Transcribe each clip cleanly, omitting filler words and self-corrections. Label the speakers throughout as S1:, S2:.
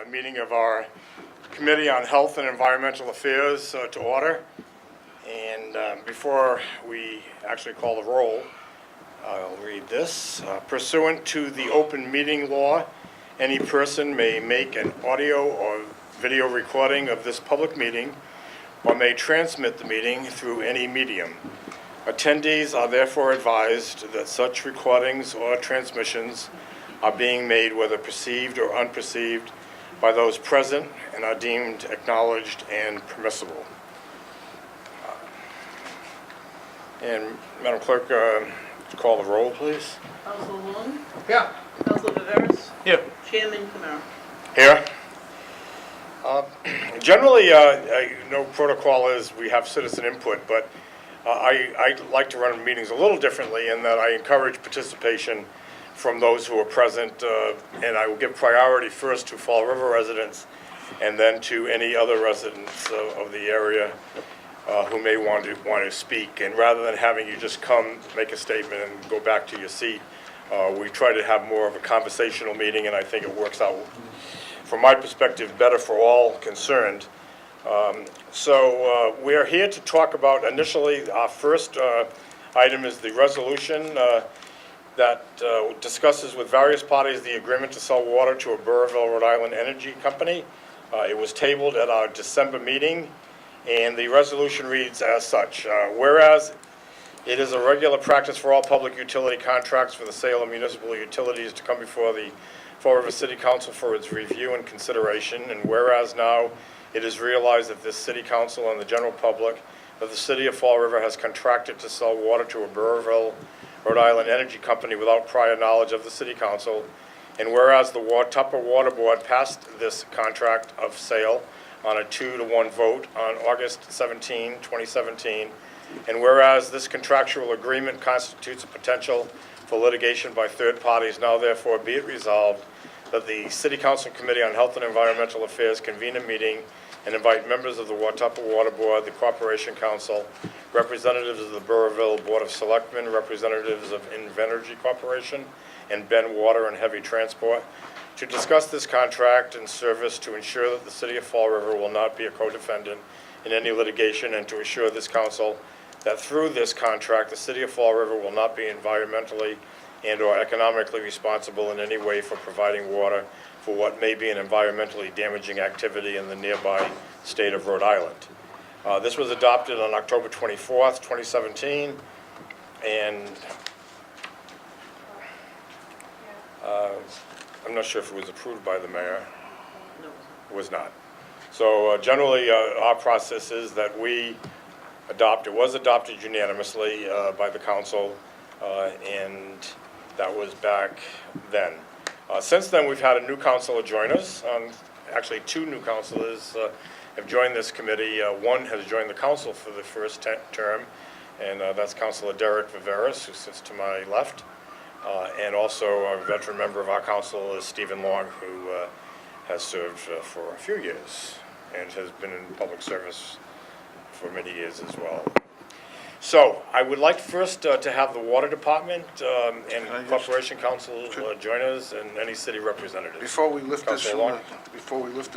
S1: meeting of our Committee on Health and Environmental Affairs to order. And before we actually call the roll, I'll read this. Pursuant to the open meeting law, any person may make an audio or video recording of this public meeting or may transmit the meeting through any medium. Attendees are therefore advised that such recordings or transmissions are being made, whether perceived or unperceived, by those present and are deemed acknowledged and permissible. And Madam Clerk, call the roll, please.
S2: Councillor Long?
S3: Yeah.
S2: Councillor Viveiros?
S1: Here.
S2: Chairman Camara?
S1: Here. Generally, no protocol is we have citizen input, but I like to run meetings a little differently in that I encourage participation from those who are present, and I will give priority first to Fall River residents and then to any other residents of the area who may want to speak. And rather than having you just come, make a statement, and go back to your seat, we try to have more of a conversational meeting, and I think it works out, from my perspective, better for all concerned. So we are here to talk about, initially, our first item is the resolution that discusses with various parties the agreement to sell water to a Burrillville, Rhode Island energy company. It was tabled at our December meeting, and the resolution reads as such. Whereas it is a regular practice for all public utility contracts for the sale of municipal utilities to come before the Fall River City Council for its review and consideration, and whereas now it is realized that this City Council and the general public that the City of Fall River has contracted to sell water to a Burrillville, Rhode Island energy company without prior knowledge of the City Council, and whereas the Tupper Water Board passed this contract of sale on a 2-to-1 vote on August 17, 2017, and whereas this contractual agreement constitutes a potential for litigation by third parties, now therefore be it resolved that the City Council Committee on Health and Environmental Affairs convene a meeting and invite members of the Tupper Water Board, the Corporation Counsel, representatives of the Burrillville Board of Selectmen, representatives of Invenergy Corporation, and Ben Water and Heavy Transport, to discuss this contract and service to ensure that the City of Fall River will not be a co-defendant in any litigation, and to assure this council that through this contract, the City of Fall River will not be environmentally and or economically responsible in any way for providing water for what may be an environmentally damaging activity in the nearby state of Rhode Island. This was adopted on October 24th, 2017, and I'm not sure if it was approved by the mayor.
S2: No.
S1: It was not. So generally, our process is that we adopt, it was adopted unanimously by the council, and that was back then. Since then, we've had a new councilor join us. Actually, two new councilors have joined this committee. One has joined the council for the first term, and that's Councillor Derek Viveiros, who sits to my left. And also a veteran member of our council is Steven Long, who has served for a few years and has been in public service for many years as well. So I would like first to have the Water Department and Corporation Counsel join us, and any city representatives.
S3: Before we lift this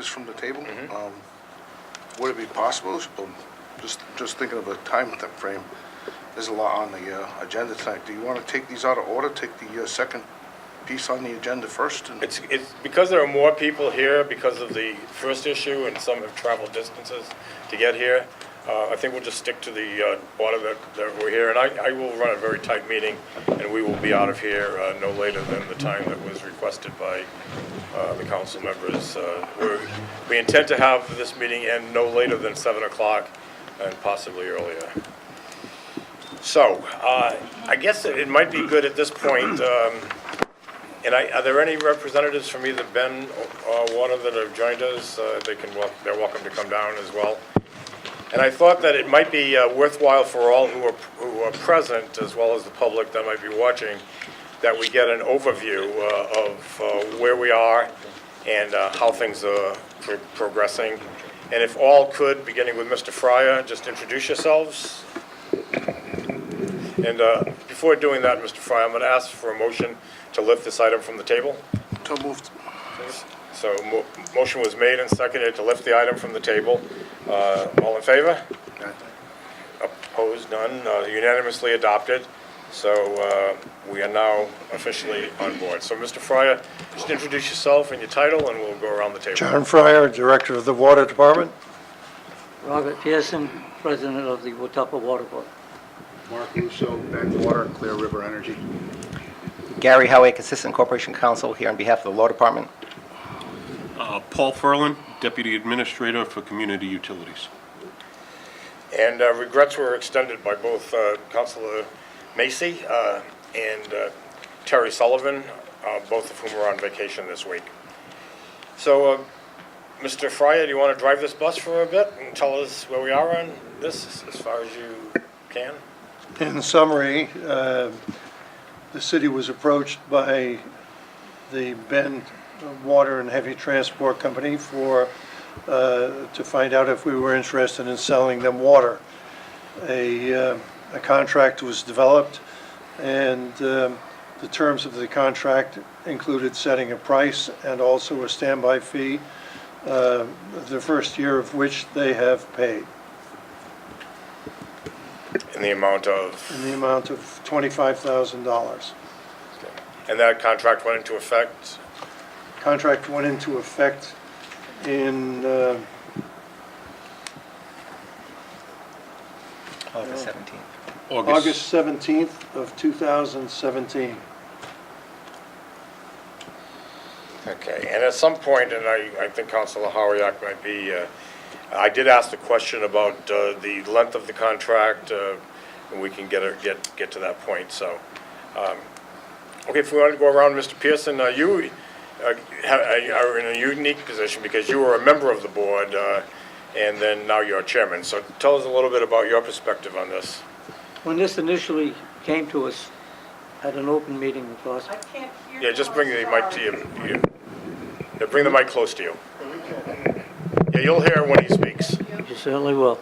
S3: from the table, would it be possible? Just thinking of a time frame. There's a lot on the agenda tonight. Do you want to take these out of order? Take the second piece on the agenda first? And
S1: It's because there are more people here because of the first issue, and some have traveled distances to get here. I think we'll just stick to the order that we're here, and I will run a very tight meeting, and we will be out of here no later than the time that was requested by the council members. We intend to have this meeting end no later than 7 o'clock and possibly earlier. So I guess it might be good at this point, and are there any representatives from either Ben or Water that have joined us? They're welcome to come down as well. And I thought that it might be worthwhile for all who are present, as well as the public that might be watching, that we get an overview of where we are and how things are progressing. And if all could, beginning with Mr. Fryar, just introduce yourselves. And before doing that, Mr. Fryar, I'm going to ask for a motion to lift this item from the table.
S3: So moved.
S1: So motion was made and seconded to lift the item from the table. All in favor? Opposed, none, unanimously adopted. So we are now officially on board. So Mr. Fryar, just introduce yourself and your title, and we'll go around the table.
S4: John Fryar, Director of the Water Department.
S5: Robert Pearson, President of the Watuppa Water Board.
S6: Mark Russo, Backwater, Clear River Energy.
S7: Gary Howayeck, Assistant Corporation Counsel, here on behalf of the Law Department.
S8: Paul Ferlin, Deputy Administrator for Community Utilities.
S1: And regrets were extended by both Councilor Macy and Terry Sullivan, both of whom are on vacation this week. So, Mr. Fryar, do you want to drive this bus for a bit and tell us where we are on this as far as you can?
S4: In summary, the city was approached by the Bend Water and Heavy Transport Company to find out if we were interested in selling them water. A contract was developed, and the terms of the contract included setting a price and also a standby fee, the first year of which they have paid,
S1: In the amount of?
S4: in the amount of $25,000.
S1: And that contract went into effect?
S4: Contract went into effect in
S7: August 17th.
S4: August 17th of 2017.
S1: Okay, and at some point, and I think Councilor Howayeck might be, I did ask the question about the length of the contract, and we can get to that point, so. Okay, if we want to go around, Mr. Pearson, you are in a unique position because you were a member of the board, and then now you're chairman. So tell us a little bit about your perspective on this.
S5: When this initially came to us at an open meeting, of course,
S2: I can't hear.
S1: Yeah, just bring the mic to you. Yeah, bring the mic close to you. Yeah, you'll hear when he speaks.
S5: you certainly will.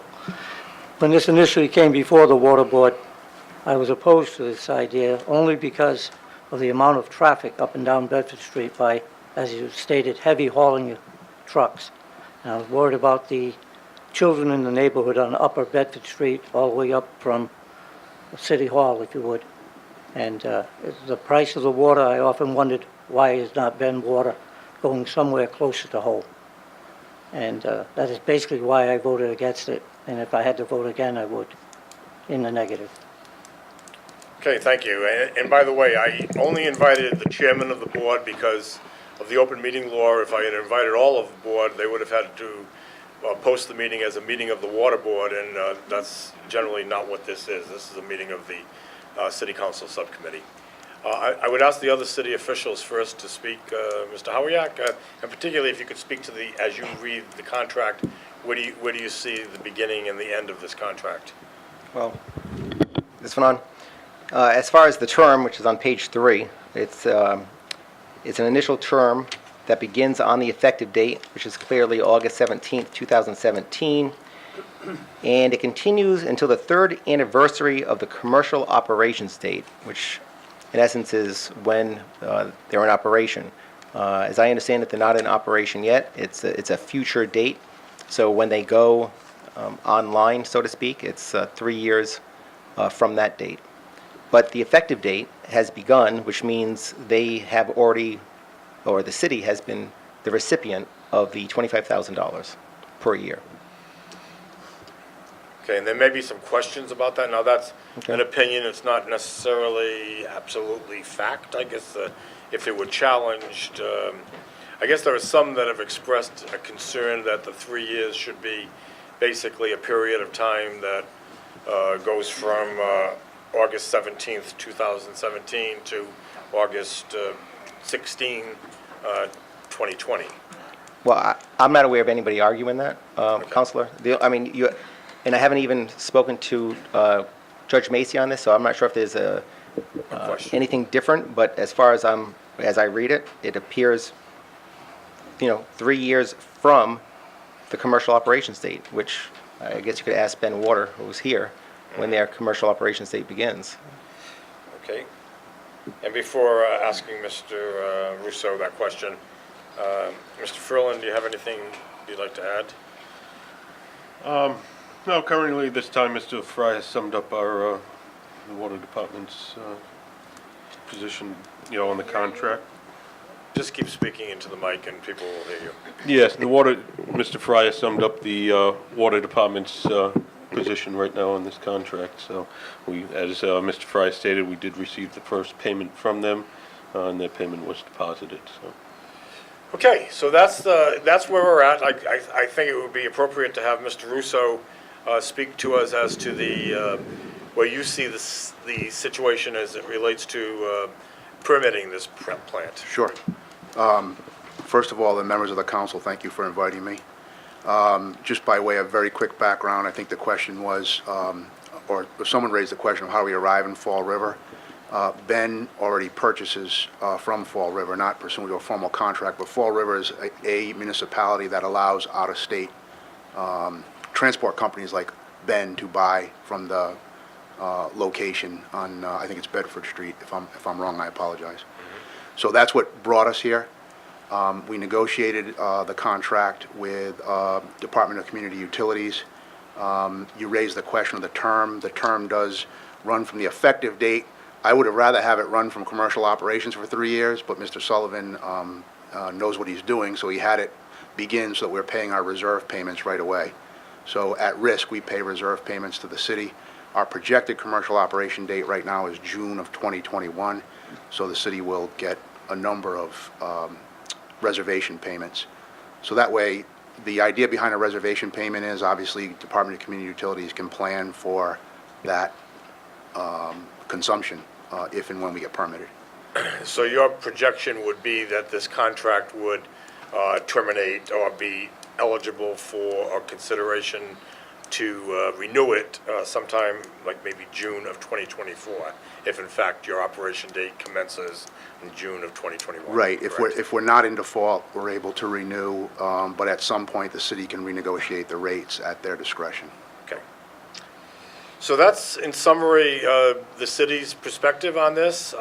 S5: When this initially came before the Water Board, I was opposed to this idea only because of the amount of traffic up and down Bedford Street by, as you stated, heavy hauling trucks. And I was worried about the children in the neighborhood on Upper Bedford Street, all the way up from City Hall, if you would. And the price of the water, I often wondered why has not been water going somewhere closer to home. And that is basically why I voted against it. And if I had to vote again, I would, in the negative.
S1: Okay, thank you. And by the way, I only invited the chairman of the board because of the open meeting law. If I had invited all of the board, they would have had to post the meeting as a meeting of the water board, and that's generally not what this is. This is a meeting of the city council subcommittee. I would ask the other city officials first to speak, Mr. Howayeck, and particularly if you could speak to as you read the contract, where do you see the beginning and the end of this contract?
S7: Well, this one on. As far as the term, which is on page 3, it's an initial term that begins on the effective date, which is clearly August 17th, 2017, and it continues until the 3rd anniversary of the commercial operations date, which in essence is when they're in operation. As I understand it, they're not in operation yet. It's a future date. So when they go online, so to speak, it's 3 years from that date. But the effective date has begun, which means they have already, or the city has been the recipient of the $25,000 per year.
S1: Okay, and there may be some questions about that. Now, that's
S7: Okay.
S1: an opinion. It's not necessarily absolutely fact. I guess if it were challenged, I guess there are some that have expressed a concern that the 3 years should be basically a period of time that goes from August 17th, 2017 to August 16, 2020.
S7: Well, I'm not aware of anybody arguing that, Counselor. And I haven't even spoken to Judge Macy on this, so I'm not sure if there's
S1: question.
S7: anything different. But as far as as I read it, it appears, 3 years from the commercial operations date, which I guess you could ask Ben Water, who's here, when their commercial operations date begins.
S1: Okay. And before asking Mr. Russo that question, Mr. Furlan, do you have anything you'd like to add?
S8: No, currently, this time, Mr. Fry has summed up our, the water department's, position, on the contract.
S1: Just keep speaking into the mic and people will hear you.
S8: Yes, Mr. Fry has summed up the, water department's, position right now on this contract, so as Mr. Fry stated, we did receive the first payment from them, and their payment was deposited, so.
S1: Okay, so that's where we're at. I think it would be appropriate to have Mr. Russo speak to us as to the, where you see the situation as it relates to permitting this plant.
S6: Sure. First of all, the members of the council, thank you for inviting me. Just by way of very quick background, I think the question was, or someone raised the question of how we arrive in Fall River. Ben already purchases from Fall River, not pursuant to a formal contract, but Fall River is a municipality that allows out-of-state transport companies like Ben to buy from the location on, I think it's Bedford Street. If I'm wrong, I apologize. So that's what brought us here. We negotiated the contract with Department of Community Utilities. You raised the question of the term. The term does run from the effective date. I would have rather have it run from commercial operations for 3 years, but Mr. Sullivan knows what he's doing, so he had it begin so that we're paying our reserve payments right away. So at risk, we pay reserve payments to the city. Our projected commercial operation date right now is June of 2021, so the city will get a number of reservation payments. So that way, the idea behind a reservation payment is obviously Department of Community Utilities can plan for that consumption if and when we get permitted.
S1: So your projection would be that this contract would terminate or be eligible for a consideration to renew it sometime like maybe June of 2024, if in fact your operation date commences in June of 2021.
S6: Right,
S1: correct?
S6: if we're not in default, we're able to renew, but at some point, the city can renegotiate the rates at their discretion.
S1: Okay. So that's, in summary, the city's perspective on this.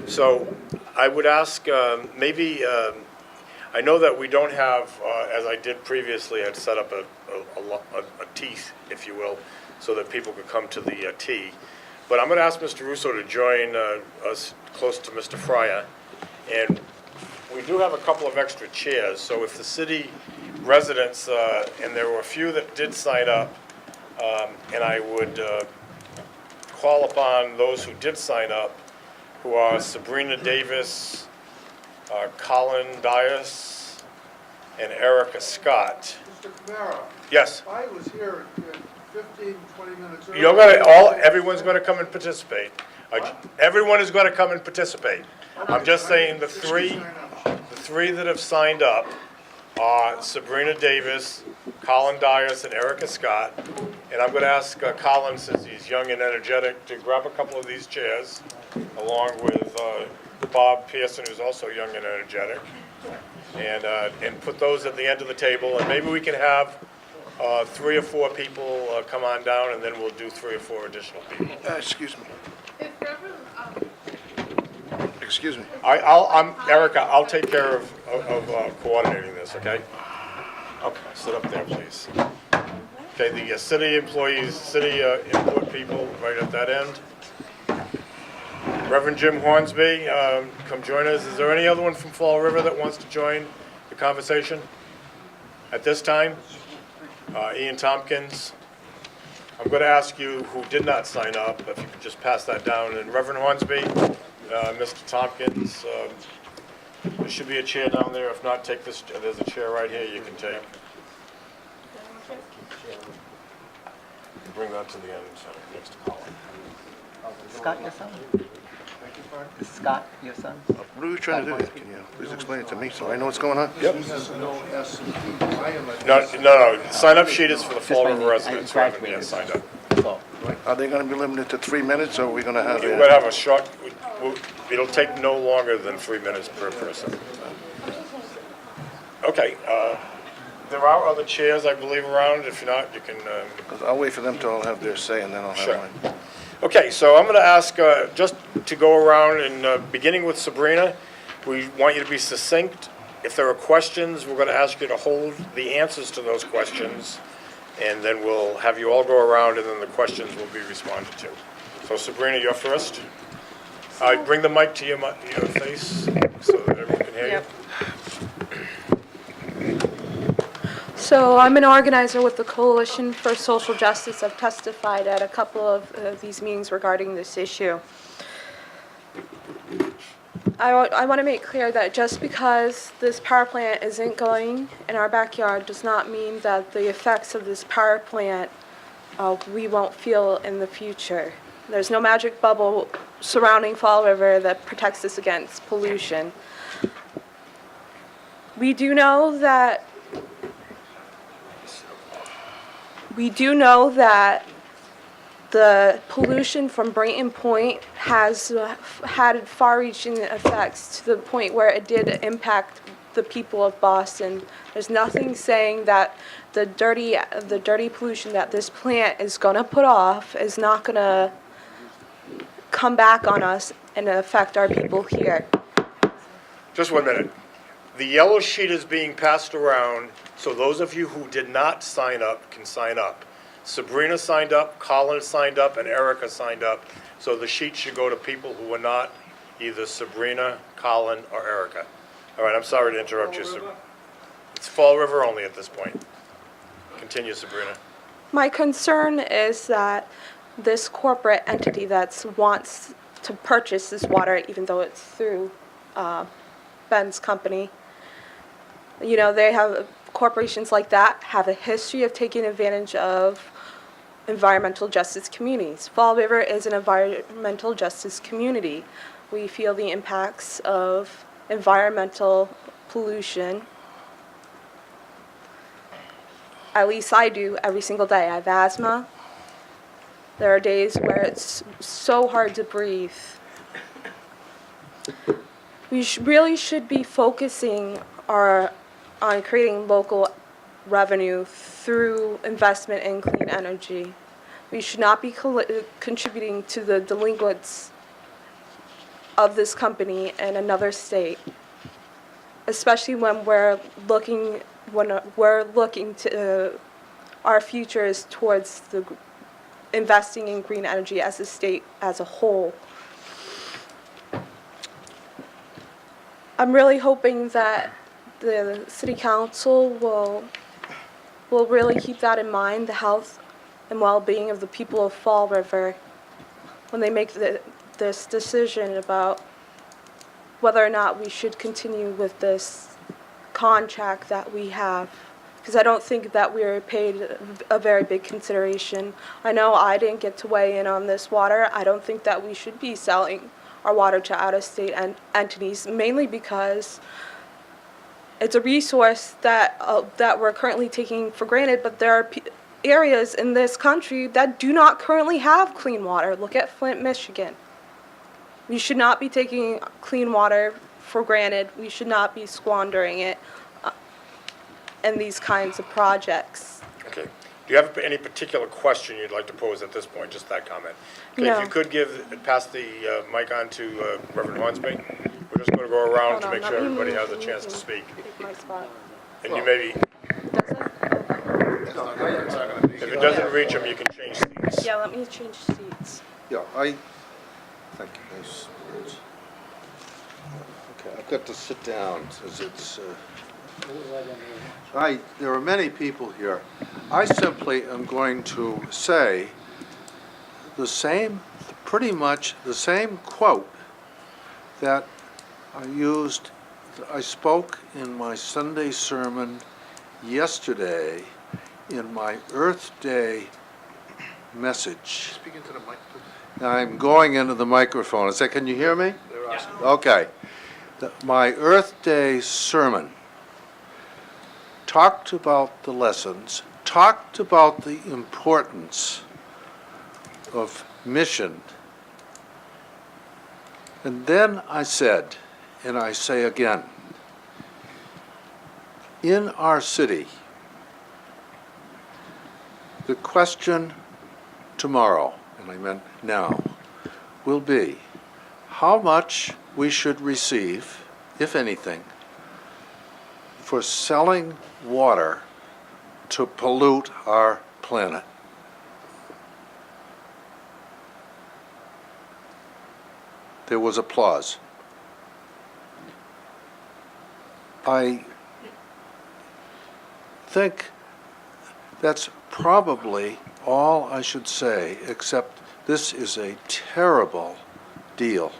S1: So I would ask, maybe, I know that we don't have, as I did previously, I'd set up a tea, if you will, so that people could come to the tea. But I'm going to ask Mr. Russo to join us close to Mr. Fryar. And we do have a couple of extra chairs, so if the city residents, and there were a few that did sign up, and I would call upon those who did sign up, who are Sabrina Davis, Colin Dias, and Erica Scott.
S4: Mr. Camara,
S1: Yes,
S4: I was here 15, 20 minutes early.
S1: you're everyone's gonna come and participate. Everyone is gonna come and participate. I'm just saying the three that have signed up are Sabrina Davis, Colin Dias, and Erica Scott. And I'm gonna ask Colin, since he's young and energetic, to grab a couple of these chairs, along with Bob Pearson, who's also young and energetic, and put those at the end of the table, and maybe we can have 3 or 4 people come on down, and then we'll do 3 or 4 additional people.
S3: Excuse me.
S2: If Reverend,
S3: Excuse me.
S1: I'm Erica, I'll take care of coordinating this, okay? Okay, sit up there, please. Okay, the city employees, city input people, right at that end. Reverend Jim Hornsby, come join us. Is there any other one from Fall River that wants to join the conversation at this time? Ian Tompkins. I'm going to ask you who did not sign up, if you could just pass that down. And Reverend Hornsby, Mr. Tompkins, there should be a chair down there. If not, take this, there's a chair right here you can take. Bring that to the end, next to Colin.
S7: Scott, your son? Is Scott your son?
S3: What are we trying to do? Can you please explain it to me so I know what's going on?
S1: Yep. No, sign-up sheet is for the Fall River residents who haven't yet signed up.
S3: Are they going to be limited to 3 minutes, or are we going to have?
S1: We're going to have a short, it'll take no longer than 3 minutes per person. Okay, there are other chairs, I believe, around. If not, you can...
S3: I'll wait for them to all have their say, and then I'll
S1: Sure.
S3: have mine.
S1: Okay, so I'm going to ask, just to go around, and beginning with Sabrina, we want you to be succinct If there are questions, we're going to ask you to hold the answers to those questions, and then we'll have you all go around, and then the questions will be responded to. So Sabrina, you're first. Bring the mic to your face so that everyone can hear you.
S2: Yep.
S9: So I'm an organizer with the Coalition for Social Justice. I've testified at a couple of these meetings regarding this issue. I want to make clear that just because this power plant isn't going in our backyard does not mean that the effects of this power plant we won't feel in the future. There's no magic bubble surrounding Fall River that protects us against pollution. We do know that the pollution from Brayton Point has had far-reaching effects to the point where it did impact the people of Boston. There's nothing saying that the dirty pollution that this plant is going to put off is not going to come back on us and affect our people here.
S1: Just 1 minute. The yellow sheet is being passed around, so those of you who did not sign up can sign up. Sabrina signed up, Colin signed up, and Erica signed up. So the sheet should go to people who were not either Sabrina, Colin, or Erica. All right, I'm sorry to interrupt you, Sabrina. It's Fall River only at this point. Continue, Sabrina.
S9: My concern is that this corporate entity that wants to purchase this water, even though it's through Ben's company, you know, they have corporations like that have a history of taking advantage of environmental justice communities. Fall River is an environmental justice community. We feel the impacts of environmental pollution. At least I do every single day. I have asthma. There are days where it's so hard to breathe. We really should be focusing on creating local revenue through investment in clean energy. We should not be contributing to the delinquents of this company in another state, especially when we're looking to our future is towards investing in green energy as a state as a whole. I'm really hoping that the city council will really keep that in mind, the health and well-being of the people of Fall River, when they make this decision about whether or not we should continue with this contract that we have. Because I don't think that we are paid a very big consideration. I know I didn't get to weigh in on this water. I don't think that we should be selling our water to out-of-state entities, mainly because it's a resource that we're currently taking for granted, but there are areas in this country that do not currently have clean water. Look at Flint, Michigan. We should not be taking clean water for granted. We should not be squandering it in these kinds of projects.
S1: Okay. Do you have any particular question you'd like to pose at this point, just that comment? Okay,
S9: No.
S1: if you could pass the mic on to Reverend Hornsby. We're just going to go around to make sure everybody has a chance to speak.
S9: Take my spot.
S1: And you maybe, if it doesn't reach them, you can change seats.
S9: Yeah, let me change seats.
S3: Yeah, thank you, guys.
S10: Okay, I've got to sit down, as it's, there are many people here. I simply am going to say pretty much the same quote that I spoke in my Sunday sermon yesterday in my Earth Day message.
S3: Speak into the mic, please.
S10: I'm going into the microphone. Can you hear me? Okay. My Earth Day sermon talked about the lessons, talked about the importance of mission. And then I said, and I say again, in our city, the question tomorrow, and I meant now, will be how much we should receive, if anything, for selling water to pollute our planet. There was applause. I think that's probably all I should say, except this is a terrible deal.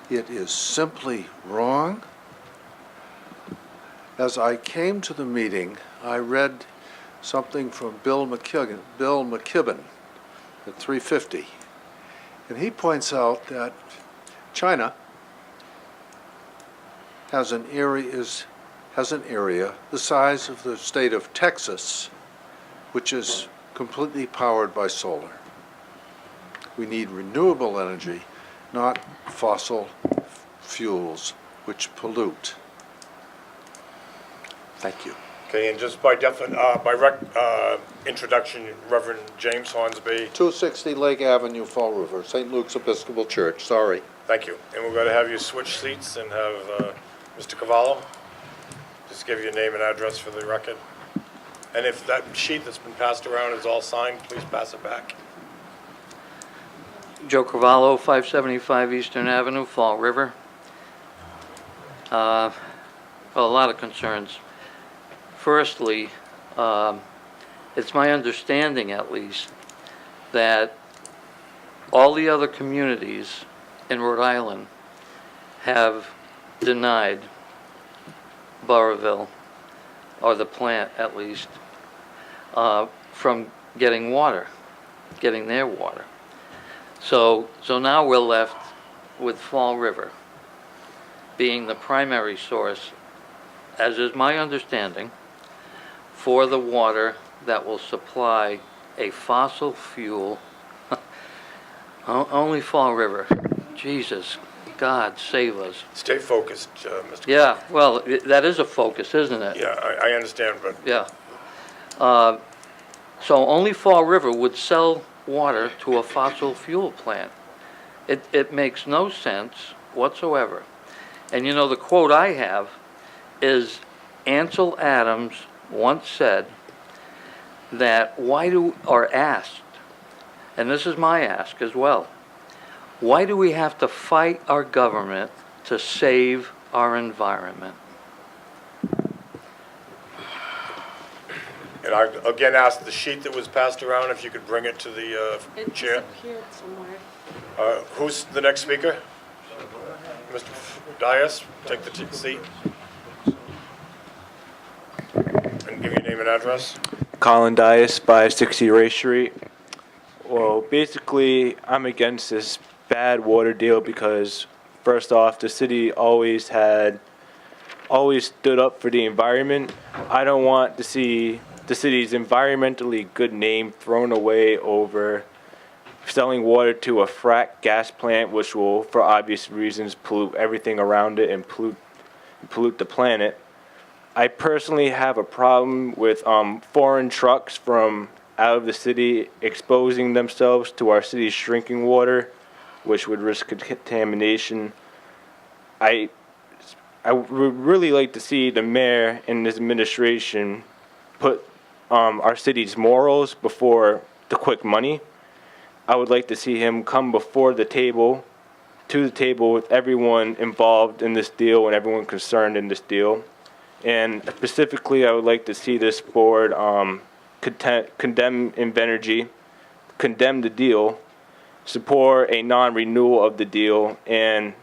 S10: It is simply wrong. As I came to the meeting, I read something from Bill McKibben at 350. And he points out that China has an area the size of the state of Texas, which is completely powered by solar. We need renewable energy, not fossil fuels, which pollute. Thank you.
S1: Okay, and just by introduction, Reverend James Hornsby,
S10: 260 Lake Avenue, Fall River, St. Luke's Episcopal Church, sorry.
S1: thank you. And we're going to have you switch seats and have Mr. Cavallo just give your name and address for the record. And if that sheet that's been passed around is all signed, please pass it back.
S11: Joe Cavallo, 575 Eastern Avenue, Fall River. Well, a lot of concerns. Firstly, it's my understanding, at least, that all the other communities in Rhode Island have denied Burrillville, or the plant at least, from getting water, getting their water. So now we're left with Fall River being the primary source, as is my understanding, for the water that will supply a fossil fuel. Only Fall River. Jesus, God save us.
S1: Stay focused, Mr.
S11: Yeah, well, that is a focus, isn't it?
S1: Yeah, I understand, but
S11: Yeah. So only Fall River would sell water to a fossil fuel plant. It makes no sense whatsoever. And you know, the quote I have is Ansel Adams once said that asked, and this is my ask as well, why do we have to fight our government to save our environment?
S1: And I again ask the sheet that was passed around, if you could bring it to the
S9: It
S1: chair.
S9: disappeared somewhere.
S1: Who's the next speaker? Mr. Dias, take the seat. And give your name and address.
S12: Colin Dias, 560 Ray Street. Well, basically, I'm against this bad water deal because, first off, the city always stood up for the environment. I don't want to see the city's environmentally good name thrown away over selling water to a frack gas plant, which will, for obvious reasons, pollute everything around it and pollute the planet. I personally have a problem with foreign trucks from out of the city exposing themselves to our city's drinking water, which would risk contamination. I would really like to see the mayor and his administration put our city's morals before the quick money. I would like to see him come to the table with everyone involved in this deal and everyone concerned in this deal. And specifically, I would like to see this board condemn Invenergy, condemn the deal, support a non-renewal of the deal, and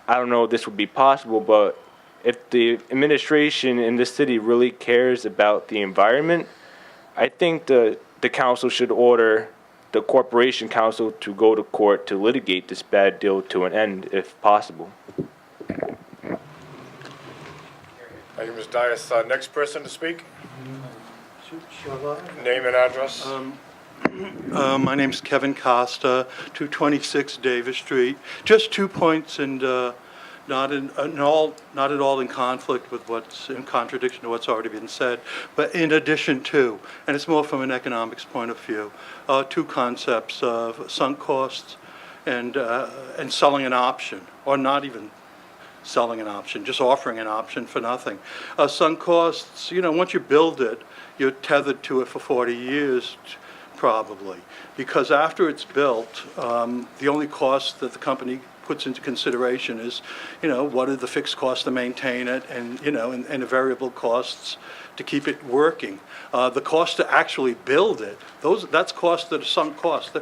S12: I don't know if this would be possible, but if the administration in this city really cares about the environment, I think the council should order the Corporation Counsel to go to court to litigate this bad deal to an end, if possible.
S1: Thank you, Ms. Dias. Next person to speak? Name and address?
S4: My name's Kevin Costa, 226 Davis Street. Just 2 points, and not at all in conflict with what's in contradiction to what's already been said, but in addition to, and it's more from an economics point of view, 2 concepts of sunk costs and selling an option, or not even
S13: selling an option, just offering an option for nothing. Sunk costs, once you build it, you're tethered to it for 40 years, probably. Because after it's built, the only cost that the company puts into consideration is, what are the fixed costs to maintain it and, and the variable costs to keep it working. The cost to actually build it, that's costs that are sunk costs.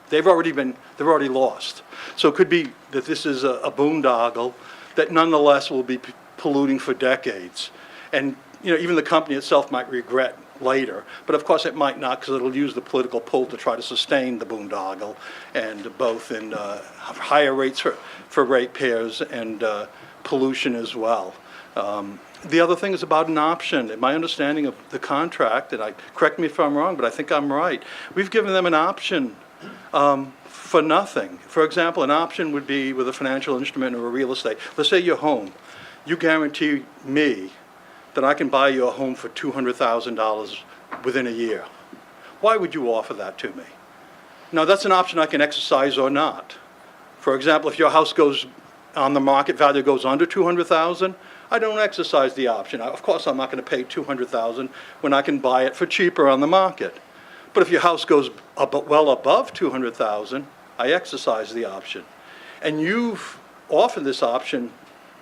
S13: They've already lost. So it could be that this is a boondoggle that nonetheless will be polluting for decades. And, even the company itself might regret later, but of course it might not, because it'll use the political pull to try to sustain the boondoggle, and both in higher rates for ratepayers and pollution as well. The other thing is about an option. My understanding of the contract, and correct me if I'm wrong, but I think I'm right. We've given them an option for nothing. For example, an option would be with a financial instrument or a real estate. Let's say your home. You guarantee me that I can buy you a home for $200,000 within a year. Why would you offer that to me? Now, that's an option I can exercise or not. For example, if your house goes on the market value goes under $200,000, I don't exercise the option. Of course, I'm not going to pay $200,000 when I can buy it for cheaper on the market. But if your house goes well above $200,000, I exercise the option. And you've offered this option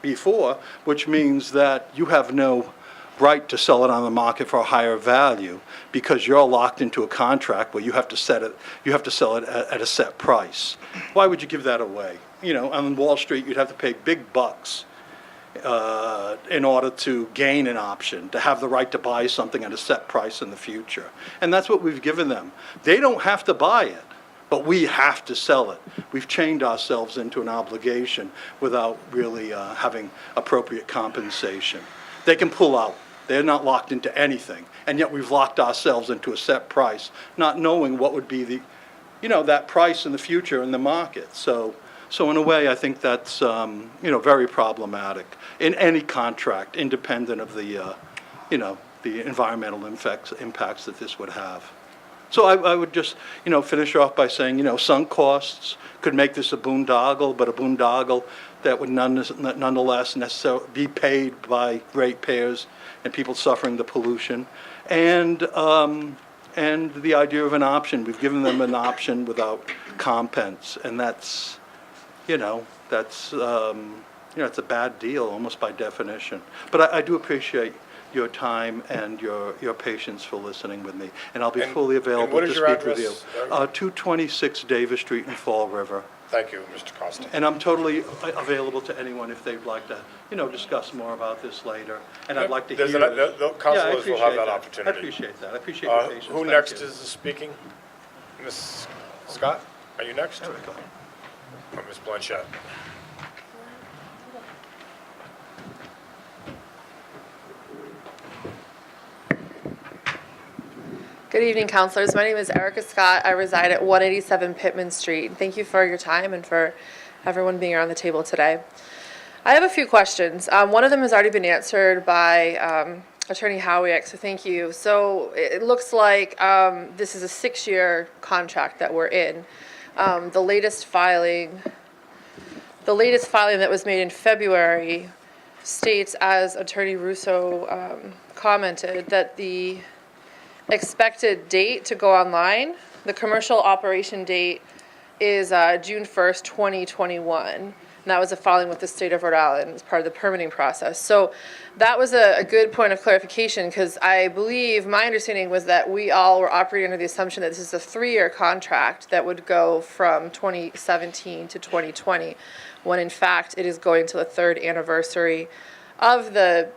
S13: before, which means that you have no right to sell it on the market for a higher value, because you're locked into a contract where you have to sell it at a set price. Why would you give that away? On Wall Street, you'd have to pay big bucks in order to gain an option, to have the right to buy something at a set price in the future. And that's what we've given them. They don't have to buy it, but we have to sell it. We've chained ourselves into an obligation without really having appropriate compensation. They can pull out. They're not locked into anything. And yet we've locked ourselves into a set price, not knowing what would be that price in the future in the market. So in a way, I think that's, very problematic in any contract, independent of the environmental impacts that this would have. So I would just, finish off by saying, sunk costs could make this a boondoggle, but a boondoggle that would nonetheless necessarily be paid by ratepayers and people suffering the pollution. And the idea of an option. We've given them an option without compense, and that's it's a bad deal almost by definition. But I do appreciate your time and your patience for listening with me, and I'll be fully available to speak with you. 226 Davis Street in Fall River.
S1: Thank you, Mr. Costa.
S13: And I'm totally available to anyone if they'd like to, discuss more about this later. And I'd like to hear.
S1: The councilors will have that opportunity.
S13: I appreciate that. I appreciate your patience.
S1: Who next is speaking? Ms. Scott, are you next?
S13: There we go.
S1: Or Ms. Blanchett?
S14: Good evening, councilors. My name is Erica Scott. I reside at 187 Pittman Street. Thank you for your time and for everyone being around the table today. I have a few questions. One of them has already been answered by Attorney Howayeck, so thank you. So it looks like this is a 6-year contract that we're in. The latest filing that was made in February states, as Attorney Russo commented, that the expected date to go online, the commercial operation date, is June 1st, 2021. And that was a filing with the state of Rhode Island as part of the permitting process. So that was a good point of clarification, because I believe my understanding was that we all were operating under the assumption that this is a 3-year contract that would go from 2017 to 2020, when in fact it is going to the 3rd anniversary of the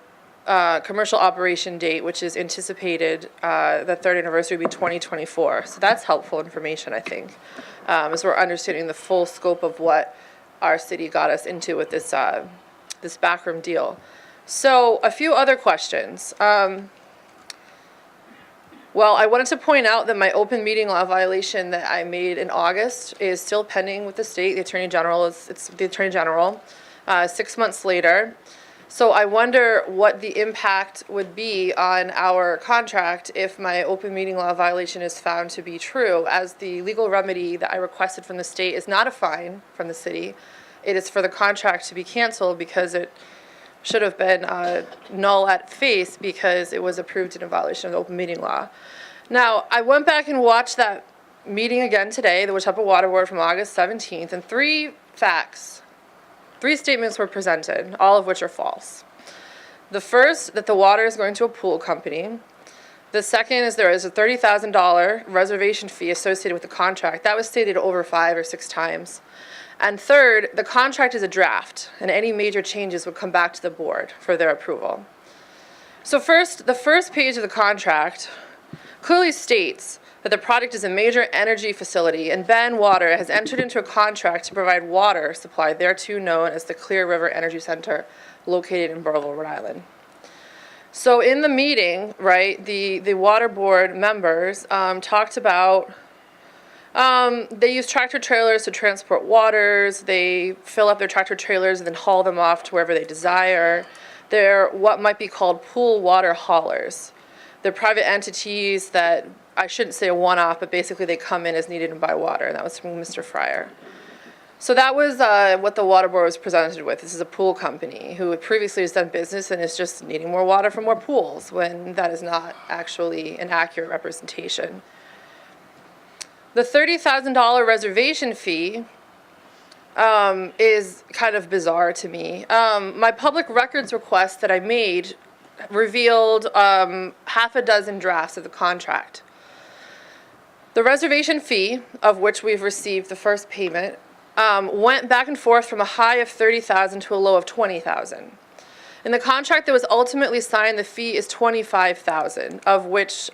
S14: commercial operation date, which is anticipated, the 3rd anniversary will be 2024. So that's helpful information, I think, as we're understanding the full scope of what our city got us into with this this backroom deal. So a few other questions. Well, I wanted to point out that my open meeting law violation that I made in August is still pending with the state. The Attorney General it's the Attorney General, 6 months later. So I wonder what the impact would be on our contract if my open meeting law violation is found to be true, as the legal remedy that I requested from the state is not a fine from the city, it is for the contract to be canceled because it should have been null at face because it was approved in a violation of the open meeting law. Now, I went back and watched that meeting again today, the Watauga Water Board from August 17th, and three statements were presented, all of which are false. The first, that the water is going to a pool company. The second is there is a $30,000 reservation fee associated with the contract. That was stated over 5 or 6 times. And third, the contract is a draft, and any major changes would come back to the board for their approval. So first, the first page of the contract clearly states that the project is a major energy facility, and Ben Water has entered into a contract to provide water supply thereto known as the Clear River Energy Center, located in Burrillville, Rhode Island. So in the meeting, right, the water board members talked about they use tractor trailers to transport waters. They fill up their tractor trailers and then haul them off to wherever they desire. They're what might be called pool water haulers. They're private entities that, I shouldn't say a one-off, but basically they come in as needed and buy water. And that was from Mr. Fryar. So that was what the water board was presented with. This is a pool company who previously has done business and is just needing more water from more pools, when that is not actually an accurate representation. The $30,000 reservation fee is kind of bizarre to me. My public records request that I made revealed half a dozen drafts of the contract. The reservation fee, of which we've received the first payment, went back and forth from a high of $30,000 to a low of $20,000. In the contract that was ultimately signed, the fee is $25,000, of which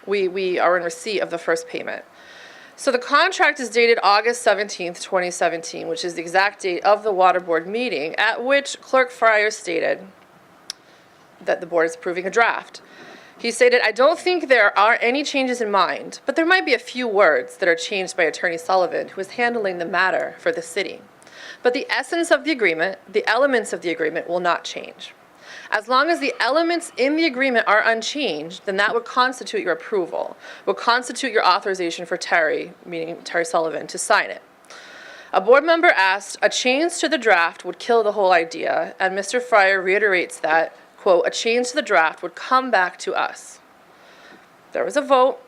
S14: we are in receipt of the first payment. So the contract is dated August 17th, 2017, which is the exact date of the water board meeting, at which Clerk Fryar stated that the board is approving a draft. He stated, "I don't think there are any changes in mind, but there might be a few words that are changed by Attorney Sullivan, who is handling the matter for the city. But the essence of the agreement, the elements of the agreement, will not change. As long as the elements in the agreement are unchanged, then that would constitute your approval, would constitute your authorization for Terry, meaning Terry Sullivan, to sign it." A board member asked, "A change to the draft would kill the whole idea," and Mr. Fryar reiterates that, quote, "a change to the draft would come back to us." There was a vote.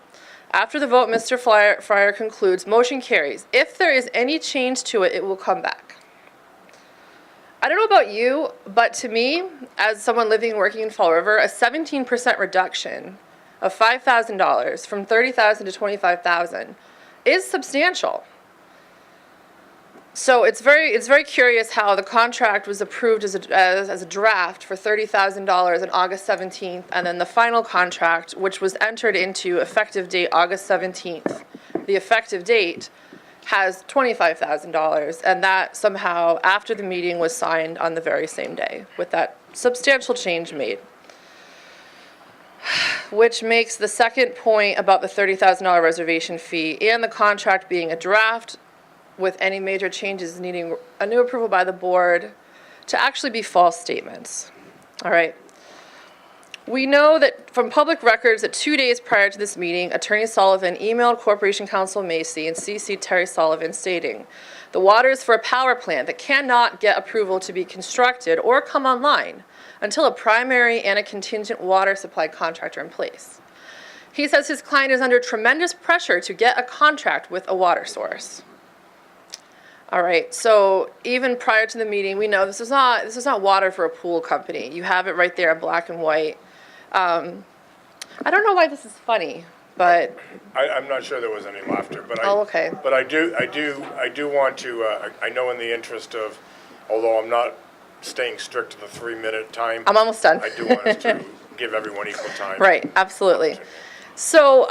S14: After the vote, Mr. Fryar concludes, "Motion carries. If there is any change to it, it will come back." I don't know about you, but to me, as someone living and working in Fall River, a 17% reduction of $5,000 from $30,000 to $25,000 is substantial. So it's very curious how the contract was approved as a draft for $30,000 on August 17th, and then the final contract, which was entered into effective date August 17th, the effective date has $25,000, and that somehow, after the meeting, was signed on the very same day, with that substantial change made. Which makes the second point about the $30,000 reservation fee and the contract being a draft with any major changes needing a new approval by the board to actually be false statements. All right. We know that from public records that 2 days prior to this meeting, Attorney Sullivan emailed Corporation Counsel Macy and CC'd Terry Sullivan stating, "The water is for a power plant that cannot get approval to be constructed or come online until a primary and a contingent water supply contract are in place." He says his client is under tremendous pressure to get a contract with a water source. All right, so even prior to the meeting, we know this is not water for a pool company. You have it right there in black and white. I don't know why this is funny, but
S1: I'm not sure there was any laughter, but
S14: okay.
S1: But I do want to, I know in the interest of, although I'm not staying strict to the 3-minute time.
S14: I'm almost done.
S1: I do want us to give everyone equal time.
S14: Right, absolutely. So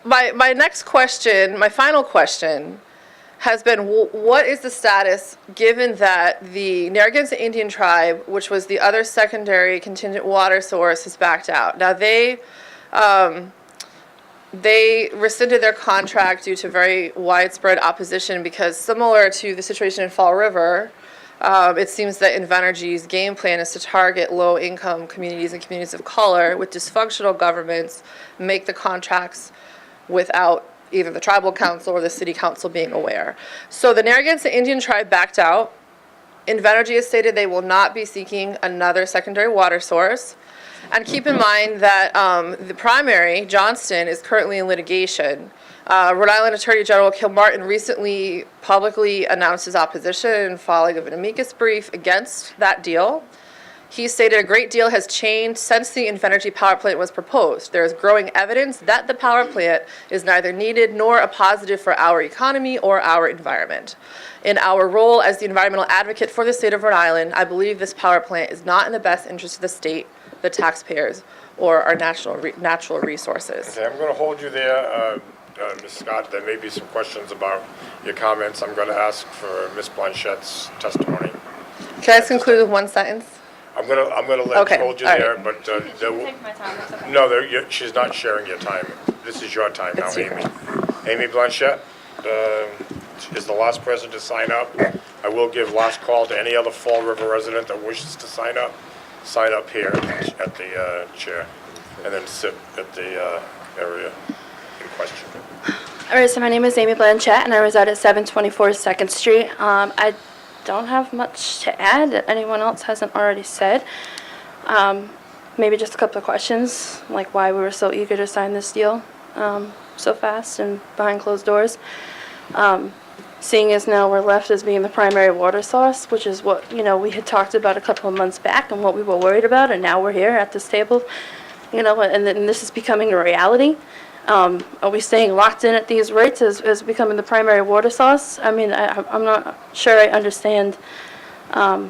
S14: my next question, my final question, has been, what is the status, given that the Narragansett Indian Tribe, which was the other secondary contingent water source, has backed out? Now, they rescinded their contract due to very widespread opposition because, similar to the situation in Fall River, it seems that Invenergy's game plan is to target low-income communities and communities of color with dysfunctional governments, make the contracts without either the tribal council or the city council being aware. So the Narragansett Indian tribe backed out. Invenergy has stated they will not be seeking another secondary water source. And keep in mind that the primary, Johnston, is currently in litigation. Rhode Island Attorney General Kilmartin recently publicly announced his opposition and filing of an amicus brief against that deal. He stated a great deal has changed since the Invenergy power plant was proposed. There is growing evidence that the power plant is neither needed nor a positive for our economy or our environment. In our role as the environmental advocate for the state of Rhode Island, I believe this power plant is not in the best interest of the state, the taxpayers, or our natural resources.
S1: Okay, I'm going to hold you there, Ms. Scott. There may be some questions about your comments. I'm going to ask for Ms. Blanchette's testimony.
S14: Can I just conclude with one sentence?
S1: I'm going to let
S14: Okay,
S1: hold you
S14: all
S1: there,
S14: right.
S1: but there will-
S14: Take my time, that's okay.
S1: no, she's not sharing your time. This is your time now,
S14: It's
S1: Amy.
S14: yours.
S1: Amy Blanchette is the last person to sign up. I will give last call to any other Fall River resident that wishes to sign up. Sign up here at the chair, and then sit at the area in question.
S15: All right, so my name is Amy Blanchette, and I reside at 724 2nd Street. I don't have much to add that anyone else hasn't already said. Maybe just a couple of questions, like why we were so eager to sign this deal so fast and behind closed doors. Seeing as now we're left as being the primary water source, which is what, we had talked about a couple of months back and what we were worried about, and now we're here at this table, and then this is becoming a reality. Are we staying locked in at these rates as becoming the primary water source? I mean, I'm not sure I understand a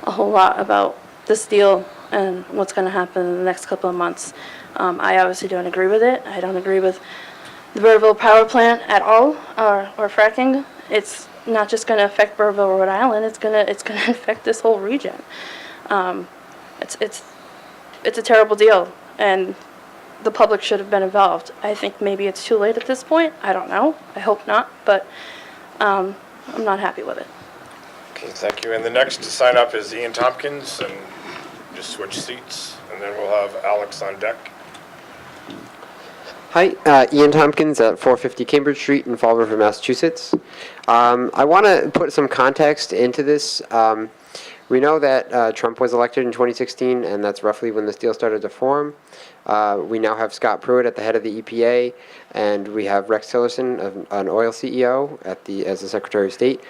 S15: whole lot about this deal and what's going to happen in the next couple of months. I obviously don't agree with it. I don't agree with the Burrillville power plant at all, or fracking. It's not just going to affect Burrillville, Rhode Island. It's going to affect this whole region. It's a terrible deal, and the public should have been involved. I think maybe it's too late at this point. I don't know. I hope not, but I'm not happy with it.
S1: Okay, thank you. And the next to sign up is Ian Tompkins, and just switch seats, and then we'll have Alex on deck.
S16: Hi, Ian Tompkins at 450 Cambridge Street in Fall River, Massachusetts. I want to put some context into this. We know that Trump was elected in 2016, and that's roughly when this deal started to form. We now have Scott Pruitt at the head of the EPA, and we have Rex Tillerson, an oil CEO, as the Secretary of State.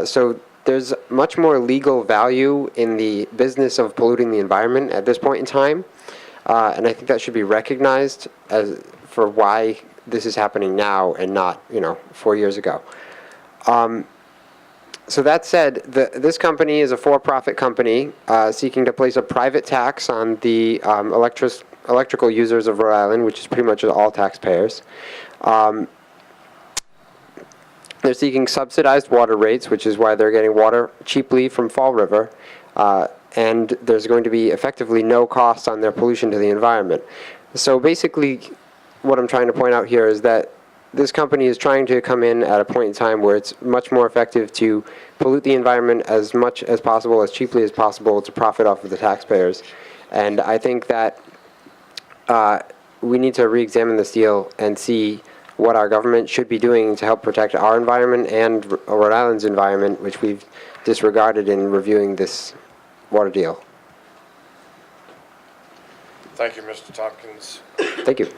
S16: So there's much more legal value in the business of polluting the environment at this point in time, and I think that should be recognized for why this is happening now and not, 4 years ago. So that said, this company is a for-profit company seeking to place a private tax on the electrical users of Rhode Island, which is pretty much all taxpayers. They're seeking subsidized water rates, which is why they're getting water cheaply from Fall River, and there's going to be effectively no cost on their pollution to the environment. So basically, what I'm trying to point out here is that this company is trying to come in at a point in time where it's much more effective to pollute the environment as much as possible, as cheaply as possible, to profit off of the taxpayers. And I think that we need to re-examine this deal and see what our government should be doing to help protect our environment and Rhode Island's environment, which we've disregarded in reviewing this water deal.
S1: Thank you, Mr. Tompkins.
S16: Thank you.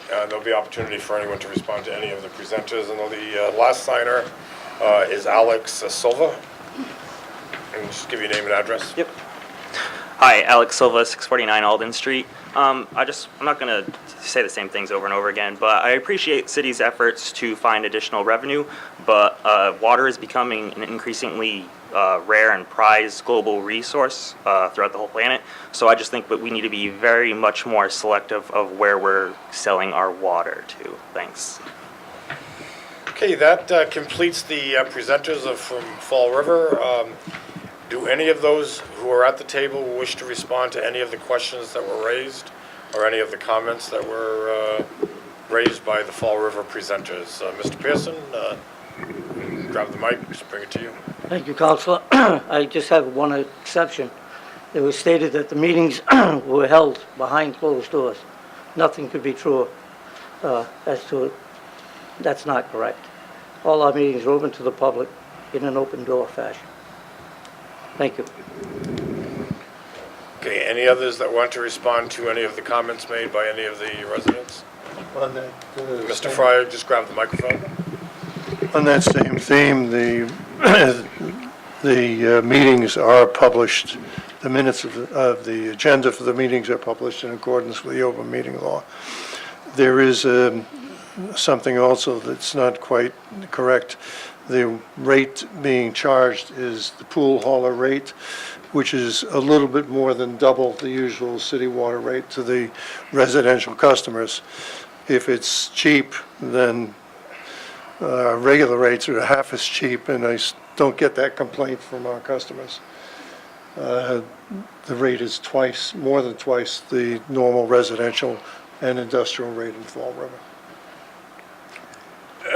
S1: There'll be opportunity for anyone to respond to any of the presenters, and the last signer is Alex Silva. And just give your name and address.
S17: Yep. Hi, Alex Silva, 649 Alden Street. I'm not going to say the same things over and over again, but I appreciate city's efforts to find additional revenue, but water is becoming an increasingly rare and prized global resource throughout the whole planet. So I just think that we need to be very much more selective of where we're selling our water to. Thanks.
S1: Okay, that completes the presenters from Fall River. Do any of those who are at the table wish to respond to any of the questions that were raised or any of the comments that were raised by the Fall River presenters? Mr. Pearson, grab the mic, just bring it to you.
S5: Thank you, Councilor. I just have one exception. It was stated that the meetings were held behind closed doors. Nothing could be truer as to it. That's not correct. All our meetings are open to the public in an open door fashion. Thank you.
S1: Okay, any others that want to respond to any of the comments made by any of the residents?
S4: On that,
S1: Mr. Fryer, just grab the microphone.
S4: On that same theme, the meetings are published, the minutes of the agenda for the meetings are published in accordance with the open meeting law. There is something also that's not quite correct. The rate being charged is the pool hauler rate, which is a little bit more than double the usual city water rate to the residential customers. If it's cheap, then regular rates are half as cheap, and I don't get that complaint from our customers. The rate is more than twice the normal residential and industrial rate in Fall River.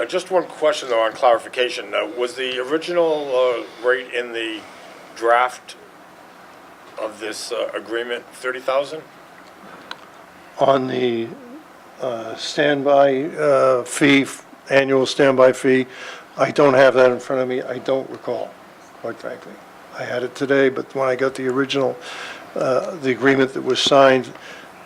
S1: Just one question, though, on clarification. Was the original rate in the draft of this agreement 30,000?
S4: On the standby fee, annual standby fee, I don't have that in front of me. I don't recall, quite frankly. I had it today, but when I got the original, the agreement that was signed,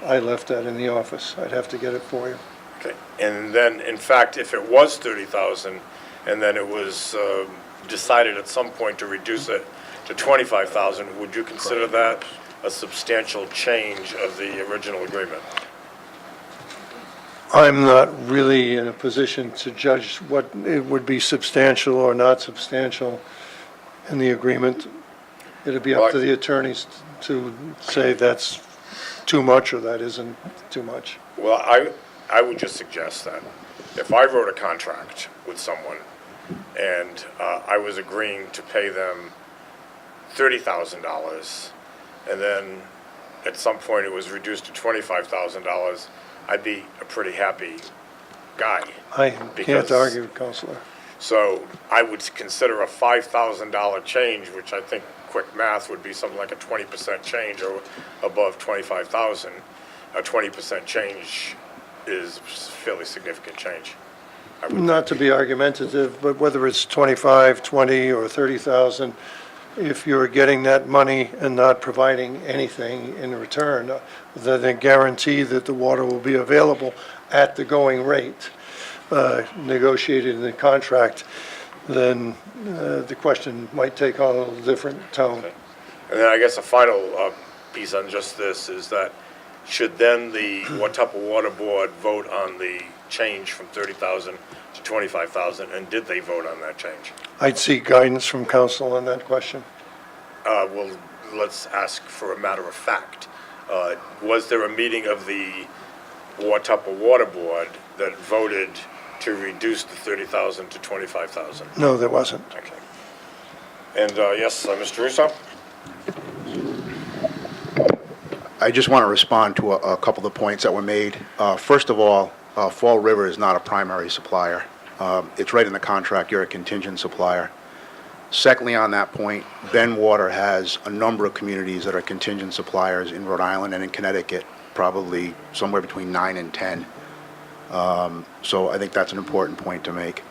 S4: I left that in the office. I'd have to get it for you.
S1: Okay, and then, in fact, if it was 30,000, and then it was decided at some point to reduce it to 25,000, would you consider that a substantial change of the original agreement?
S4: I'm not really in a position to judge what it would be substantial or not substantial in the agreement. It'd be up to the attorneys to say that's too much or that isn't too much.
S1: Well, I would just suggest that if I wrote a contract with someone and I was agreeing to pay them $30,000, and then at some point it was reduced to $25,000, I'd be a pretty happy guy.
S4: I can't argue, Councilor.
S1: So I would consider a $5,000 change, which I think quick math would be something like a 20% change or above 25,000. A 20% change is fairly significant change.
S4: Not to be argumentative, but whether it's 25, 20, or 30,000, if you're getting that money and not providing anything in return, then guarantee that the water will be available at the going rate negotiated in the contract, then the question might take on a little different tone.
S1: Okay. And then I guess a final piece on just this is that should then the Watuppa Water Board vote on the change from 30,000 to 25,000, and did they vote on that change?
S4: I'd seek guidance from council on that question.
S1: Well, let's ask for a matter of fact. Was there a meeting of the Watuppa Water Board that voted to reduce the 30,000 to 25,000?
S4: No, there wasn't.
S1: Okay. And yes, Mr. Russo?
S6: I just want to respond to a couple of the points that were made. First of all, Fall River is not a primary supplier. It's right in the contract, you're a contingent supplier. Secondly, on that point, Bend Water has a number of communities that are contingent suppliers in Rhode Island and in Connecticut, probably somewhere between 9 and 10. So I think that's an important point to make.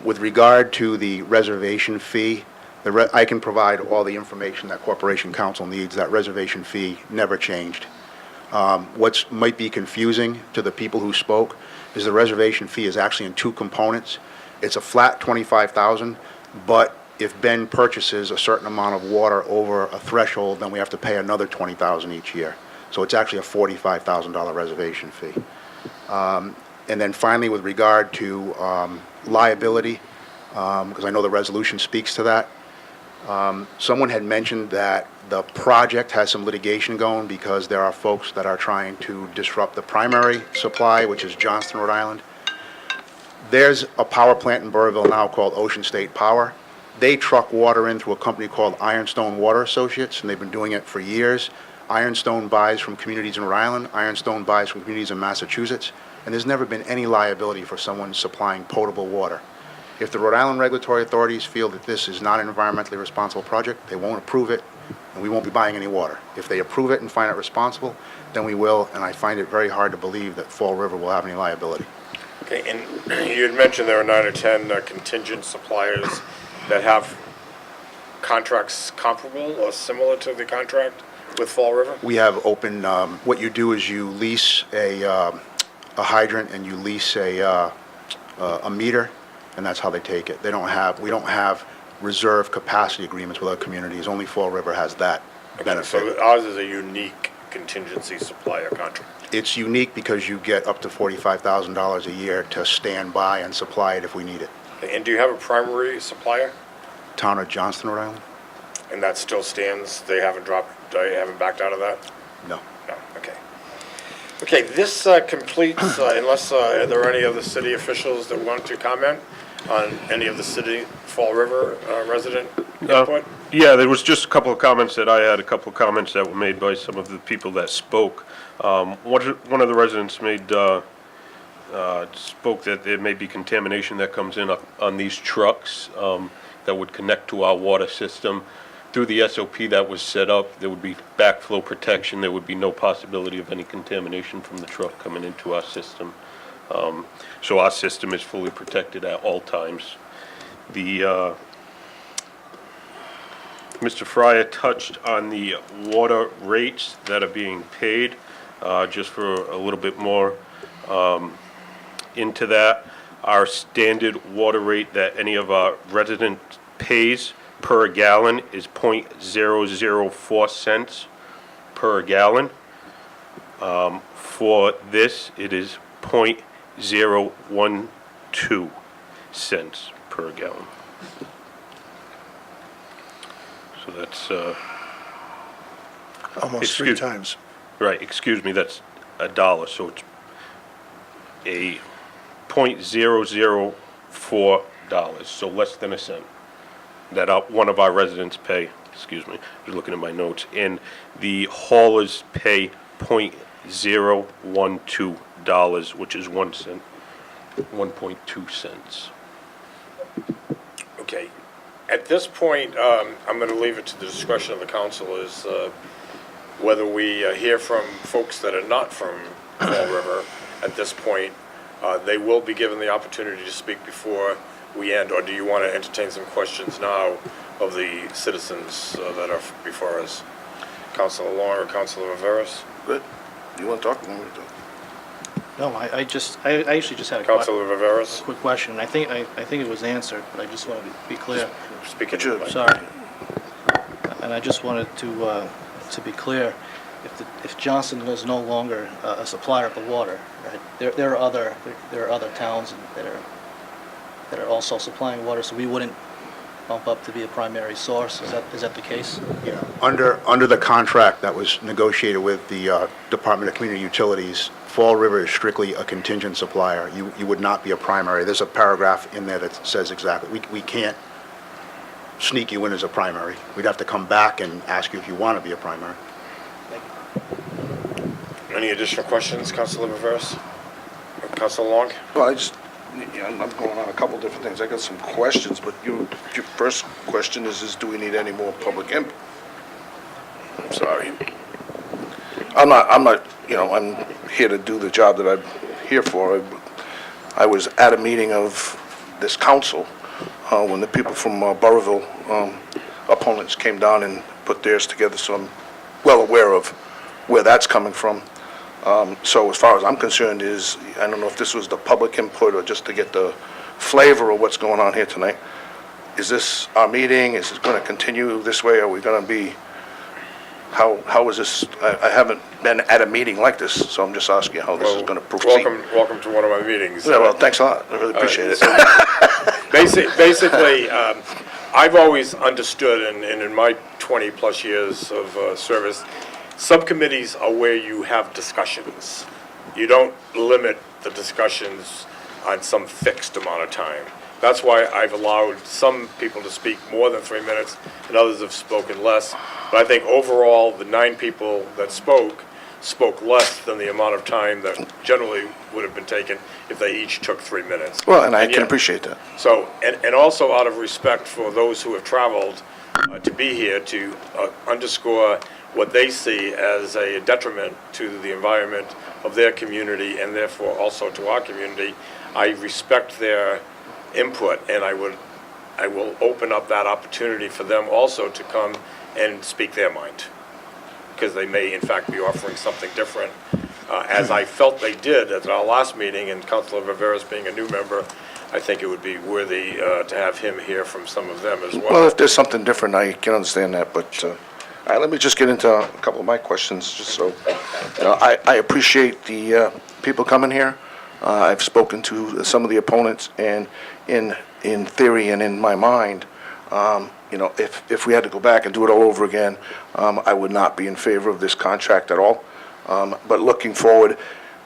S6: With regard to the reservation fee, I can provide all the information that Corporation Counsel needs. That reservation fee never changed. What might be confusing to the people who spoke is the reservation fee is actually in two components. It's a flat $25,000, but if Ben purchases a certain amount of water over a threshold, then we have to pay another $20,000 each year. So it's actually a $45,000 reservation fee. And then finally, with regard to liability, because I know the resolution speaks to that, someone had mentioned that the project has some litigation going because there are folks that are trying to disrupt the primary supply, which is Johnston, Rhode Island. There's a power plant in Burrillville now called Ocean State Power. They truck water in through a company called Ironstone Water Associates, and they've been doing it for years. Ironstone buys from communities in Rhode Island. Ironstone buys from communities in Massachusetts. And there's never been any liability for someone supplying potable water. If the Rhode Island regulatory authorities feel that this is not an environmentally responsible project, they won't approve it, and we won't be buying any water. If they approve it and find it responsible, then we will, and I find it very hard to believe that Fall River will have any liability.
S1: Okay, and you had mentioned there are 9 or 10 contingent suppliers that have contracts comparable or similar to the contract with Fall River?
S6: We have open, what you do is you lease a hydrant and you lease a meter, and that's how they take it. We don't have reserve capacity agreements with other communities. Only Fall River has that benefit.
S1: So ours is a unique contingency supplier contract.
S6: It's unique because you get up to $45,000 a year to stand by and supply it if we need it.
S1: And do you have a primary supplier?
S6: Town of Johnston, Rhode Island?
S1: And that still stands? They haven't backed out of that?
S6: No.
S1: No, okay. Okay, this completes, unless there are any other city officials that want to comment on any of the city Fall River resident input?
S8: Yeah, there was just a couple of comments that I had, a couple of comments that were made by some of the people that spoke. One of the residents spoke that there may be contamination that comes in on these trucks that would connect to our water system. Through the SOP that was set up, there would be backflow protection. There would be no possibility of any contamination from the truck coming into our system. So our system is fully protected at all times. Mr. Fryar touched on the water rates that are being paid. Just for a little bit more into that, our standard water rate that any of our residents pays per gallon is .004 cents per gallon. For this, it is .012 cents per gallon. So that's
S4: Almost 3 times.
S8: Right, excuse me, that's $1, so it's a $0.004, so less than a cent that one of our residents pay, excuse me, just looking at my notes, and the haulers pay $0.012, which is 1 cent, 1.2 cents.
S1: Okay. At this point, I'm going to leave it to the discretion of the council is whether we hear from folks that are not from Fall River at this point. They will be given the opportunity to speak before we end, or do you want to entertain some questions now of the citizens that are before us? Councillor Long or Councillor Viveiros?
S3: Good. You want to talk? You want me to talk?
S18: No, I actually just had a
S1: Councillor Viveiros?
S18: quick question. I think it was answered, but I just want to be clear.
S1: Speak into the mic.
S18: Sorry. And I just wanted to be clear, if Johnson is no longer a supplier of the water, right? There are other towns that are also supplying water, so we wouldn't bump up to be a primary source. Is that the case?
S6: Yeah. Under the contract that was negotiated with the Department of Community Utilities, Fall River is strictly a contingent supplier. You would not be a primary. There's a paragraph in there that says exactly. We can't sneak you in as a primary. We'd have to come back and ask you if you want to be a primary.
S1: Any additional questions, Councillor Viveiros? Councillor Long?
S3: Well, I'm going on a couple different things. I got some questions, but your first question is do we need any more public input? I'm sorry. I'm not, I'm here to do the job that I'm here for. I was at a meeting of this council when the people from Burrillville opponents came down and put theirs together, so I'm well aware of where that's coming from. So as far as I'm concerned is, I don't know if this was the public input or just to get the flavor of what's going on here tonight. Is this our meeting? Is it going to continue this way? Are we going to be, how is this? I haven't been at a meeting like this, so I'm just asking you how this is going to proceed.
S1: Welcome to one of my meetings.
S3: Yeah, well, thanks a lot. I really appreciate it.
S1: Basically, I've always understood, and in my 20-plus years of service, subcommittees are where you have discussions. You don't limit the discussions on some fixed amount of time. That's why I've allowed some people to speak more than 3 minutes, and others have spoken less. But I think overall, the 9 people that spoke less than the amount of time that generally would have been taken if they each took 3 minutes.
S3: Well, and I can
S1: yet-
S3: appreciate that.
S1: So, and also out of respect for those who have traveled to be here, to underscore what they see as a detriment to the environment of their community and therefore also to our community. I respect their input, and I will open up that opportunity for them also to come and speak their mind, because they may in fact be offering something different, as I felt they did at our last meeting, and Councillor Viveiros being a new member, I think it would be worthy to have him hear from some of them as well.
S3: Well, if there's something different, I can understand that, but, all right, let me just get into a couple of my questions, just so, I appreciate the people coming here. I've spoken to some of the opponents, and in theory and in my mind, if we had to go back and do it all over again, I would not be in favor of this contract at all. But looking forward,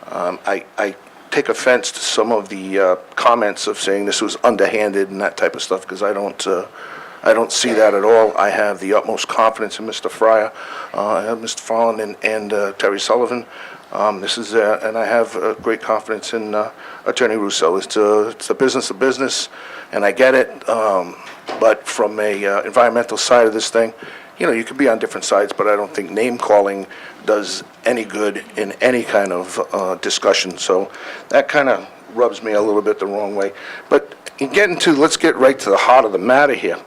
S3: I take offense to some of the comments of saying this was underhanded and that type of stuff, because I don't see that at all. I have the utmost confidence in Mr. Fryar, I have Mr. Fallon and Terry Sullivan. And I have great confidence in Attorney Russo. It's a business of business, and I get it. But from a environmental side of this thing, you could be on different sides, but I don't think name calling does any good in any kind of discussion. So that kind of rubs me a little bit the wrong way. But let's get right to the heart of the matter here.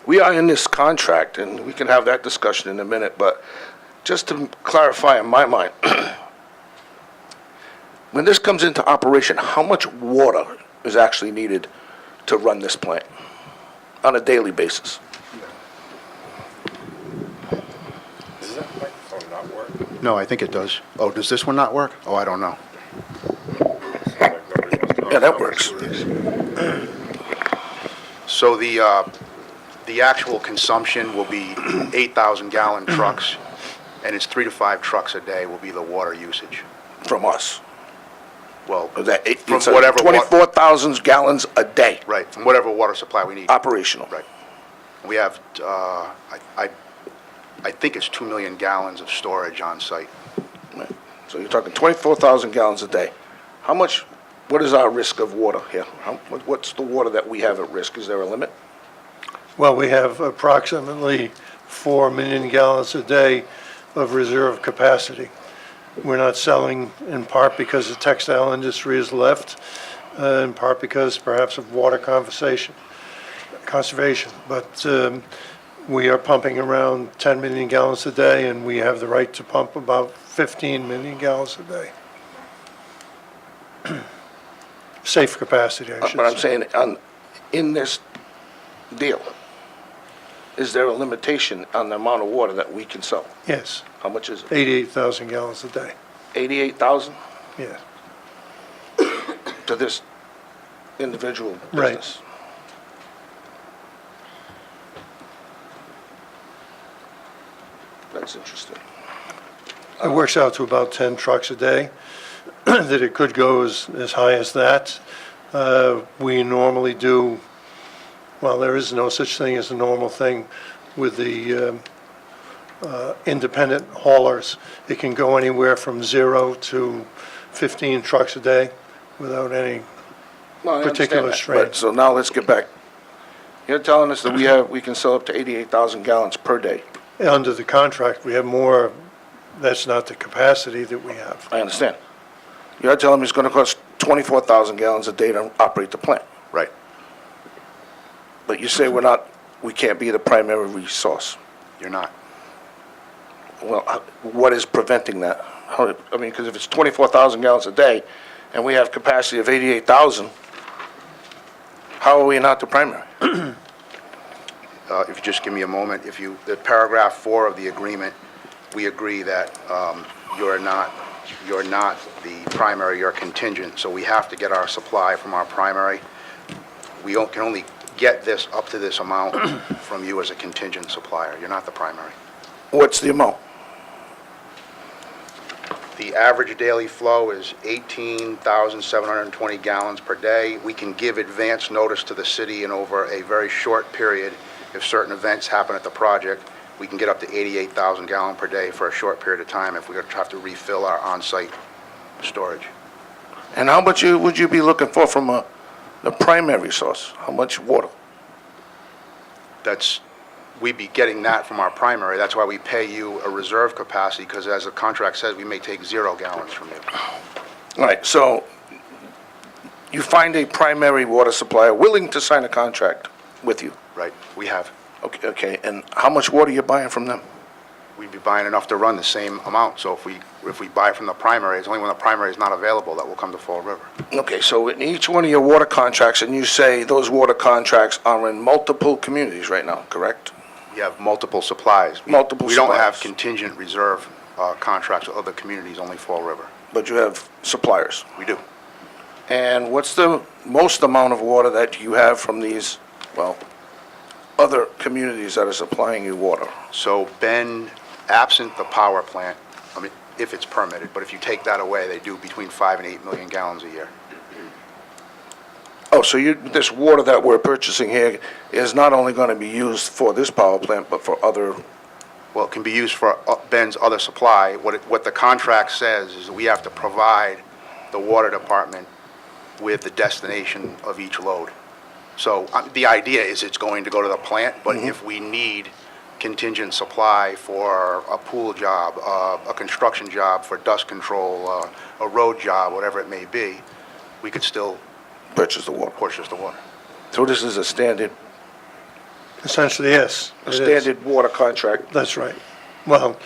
S3: We are in this contract, and we can have that discussion in a minute, but just to clarify in my mind, when this comes into operation, how much water is actually needed to run this plant on a daily basis?
S1: Does that microphone not work?
S6: No, I think it does. Oh, does this one not work? Oh, I don't know.
S3: Yeah, that works.
S6: So the actual consumption will be 8,000 gallon trucks, and it's 3 to 5 trucks a day will be the water usage.
S3: From us?
S6: Well,
S3: From whatever. 24,000 gallons a day.
S6: Right, from whatever water supply we need.
S3: Operational.
S6: Right. We have, I think it's 2 million gallons of storage on site.
S3: Right. So you're talking 24,000 gallons a day. What is our risk of water here? What's the water that we have at risk? Is there a limit?
S4: Well, we have approximately 4 million gallons a day of reserve capacity. We're not selling, in part because the textile industry has left, in part because perhaps of water conservation. But we are pumping around 10 million gallons a day, and we have the right to pump about 15 million gallons a day. Safe capacity, I should say.
S3: But I'm saying, in this deal, is there a limitation on the amount of water that we can sell?
S4: Yes,
S3: How much is it?
S4: 88,000 gallons a day.
S3: 88,000
S4: Yes.
S3: to this individual
S4: Right.
S3: business? That's interesting.
S4: It works out to about 10 trucks a day, that it could go as high as that. We normally do, well, there is no such thing as a normal thing with the independent haulers. It can go anywhere from 0 to 15 trucks a day without any
S3: No, I understand
S4: particular
S3: that,
S4: strain.
S3: but so now let's get back. You're telling us that we can sell up to 88,000 gallons per day.
S4: Under the contract, we have more, that's not the capacity that we have.
S3: I understand. You're telling me it's going to cost 24,000 gallons a day to operate the plant.
S6: Right.
S3: But you say we can't be the primary resource.
S6: You're not.
S3: Well, what is preventing that? Because if it's 24,000 gallons a day, and we have capacity of 88,000, how are we not the primary?
S6: If you just give me a moment, the paragraph 4 of the agreement, we agree that you're not the primary, you're contingent, so we have to get our supply from our primary. We can only get this up to this amount from you as a contingent supplier. You're not the primary.
S3: What's the amount?
S6: The average daily flow is 18,720 gallons per day. We can give advance notice to the city, and over a very short period, if certain events happen at the project, we can get up to 88,000 gallons per day for a short period of time if we have to refill our on-site storage.
S3: And how much would you be looking for from the primary source? How much water?
S6: we'd be getting that from our primary. That's why we pay you a reserve capacity, because as the contract says, we may take 0 gallons from you.
S3: All right, so you find a primary water supplier willing to sign a contract with you.
S6: Right, we have.
S3: Okay, and how much water are you buying from them?
S6: We'd be buying enough to run the same amount. So if we buy from the primary, it's only when the primary is not available that will come to Fall River.
S3: Okay, so in each one of your water contracts, and you say those water contracts are in multiple communities right now, correct?
S6: You have multiple supplies.
S3: Multiple
S6: We don't have
S3: suppliers.
S6: contingent reserve contracts with other communities, only Fall River.
S3: But you have suppliers.
S6: We do.
S3: And what's the most amount of water that you have from these, well, other communities that are supplying you water?
S6: So Bend, absent the power plant, I mean, if it's permitted, but if you take that away, they do between 5 and 8 million gallons a year.
S3: Oh, so this water that we're purchasing here is not only going to be used for this power plant, but for other...
S6: Well, it can be used for Bend's other supply. What the contract says is we have to provide the water department with the destination of each load. So the idea is it's going to go to the plant, but if we need contingent supply for a pool job, a construction job for dust control, a road job, whatever it may be, we could still
S3: Purchase the water.
S6: purchase the water.
S3: So this is a standard,
S4: Essentially, yes.
S3: a
S4: it is.
S3: standard water contract.
S4: That's right. Well,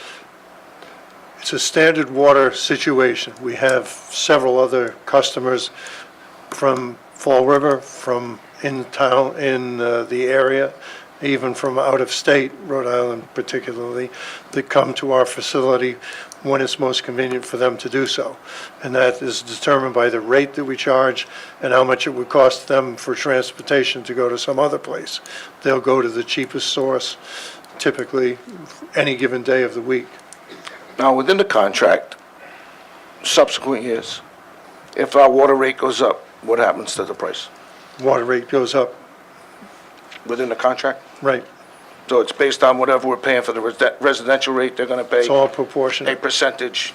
S4: it's a standard water situation. We have several other customers from Fall River, from in town, in the area, even from out of state, Rhode Island particularly, that come to our facility when it's most convenient for them to do so. And that is determined by the rate that we charge and how much it would cost them for transportation to go to some other place. They'll go to the cheapest source, typically any given day of the week.
S3: Now, within the contract, subsequent years, if our water rate goes up, what happens to the price?
S4: Water rate goes up,
S3: Within the contract?
S4: right.
S3: So it's based on whatever we're paying for the residential rate, they're going to pay
S4: It's all
S3: a
S4: proportionate.
S3: percentage,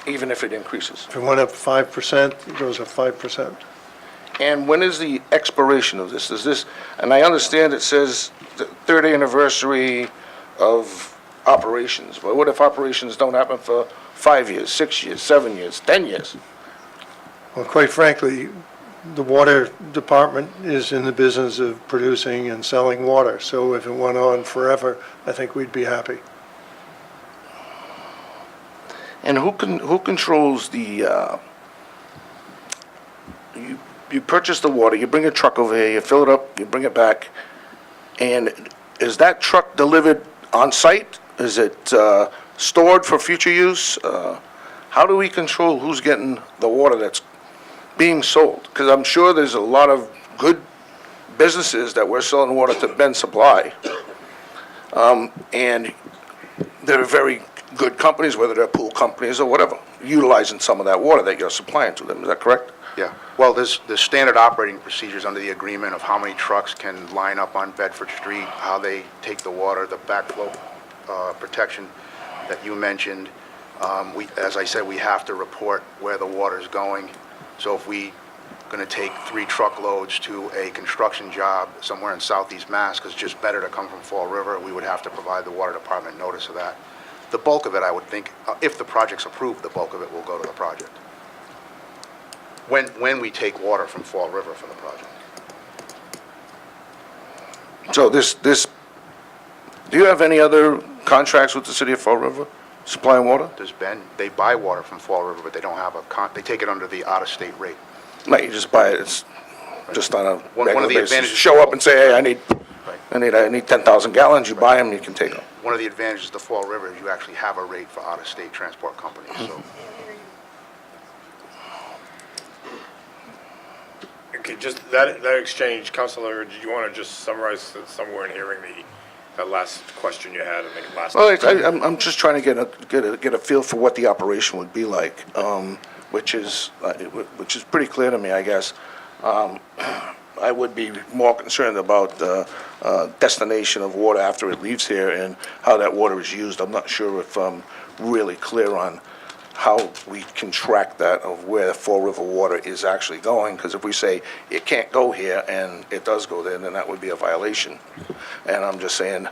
S3: even if it increases.
S4: If it went up 5%, it goes up 5%.
S3: And when is the expiration of this? Is this, and I understand it says the third anniversary of operations, but what if operations don't happen for 5 years, 6 years, 7 years, 10 years?
S4: Well, quite frankly, the water department is in the business of producing and selling water, so if it went on forever, I think we'd be happy.
S3: And who controls the, you purchase the water, you bring a truck over here, you fill it up, you bring it back, and is that truck delivered on site? Is it stored for future use? How do we control who's getting the water that's being sold? Because I'm sure there's a lot of good businesses that we're selling water to Ben Supply. And they're very good companies, whether they're pool companies or whatever, utilizing some of that water that you're supplying to them. Is that correct?
S6: Yeah, well, there's standard operating procedures under the agreement of how many trucks can line up on Bedford Street, how they take the water, the backflow protection that you mentioned. As I said, we have to report where the water's going. So if we going to take 3 truckloads to a construction job somewhere in southeast Mass, because it's just better to come from Fall River, we would have to provide the water department notice of that. The bulk of it, I would think, if the project's approved, the bulk of it will go to the project. When we take water from Fall River for the project.
S3: So do you have any other contracts with the city of Fall River, supplying water?
S6: There's been, they buy water from Fall River, but they don't have they take it under the out-of-state rate.
S3: No, you just buy it, it's just on a
S6: One of
S3: regular
S6: the
S3: basis.
S6: advantages-
S3: Show up and say, hey, I need 10,000 gallons, you buy them, you can take them.
S6: One of the advantages of the Fall River is you actually have a rate for out-of-state transport companies, so.
S1: Okay, just that exchange, Councilor, did you want to just summarize somewhere in hearing that last question you had, I think last?
S3: Well, I'm just trying to get a feel for what the operation would be like, which is pretty clear to me, I guess. I would be more concerned about the destination of water after it leaves here and how that water is used. I'm not sure if I'm really clear on how we can track that of where the Fall River water is actually going, because if we say it can't go here and it does go there, then that would be a violation. And I'm just saying,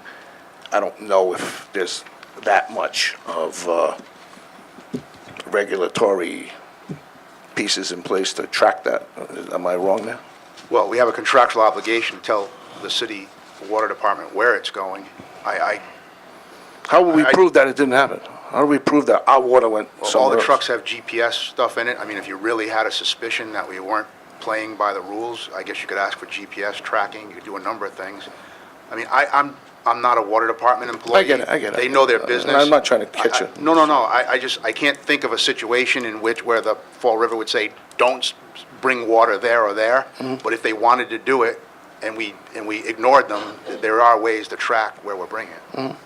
S3: I don't know if there's that much of regulatory pieces in place to track that. Am I wrong there?
S6: Well, we have a contractual obligation to tell the city water department where it's going.
S3: How will we prove that it didn't happen? How do we prove that our water went
S6: All
S3: somewhere
S6: the
S3: else?
S6: trucks have GPS stuff in it. I mean, if you really had a suspicion that we weren't playing by the rules, I guess you could ask for GPS tracking. You could do a number of things. I mean, I'm not a water department employee.
S3: I get it.
S6: They know their business.
S3: I'm not trying to catch you.
S6: No. I can't think of a situation in where the Fall River would say, don't bring water there or there. But if they wanted to do it and we ignored them, there are ways to track where we're bringing it.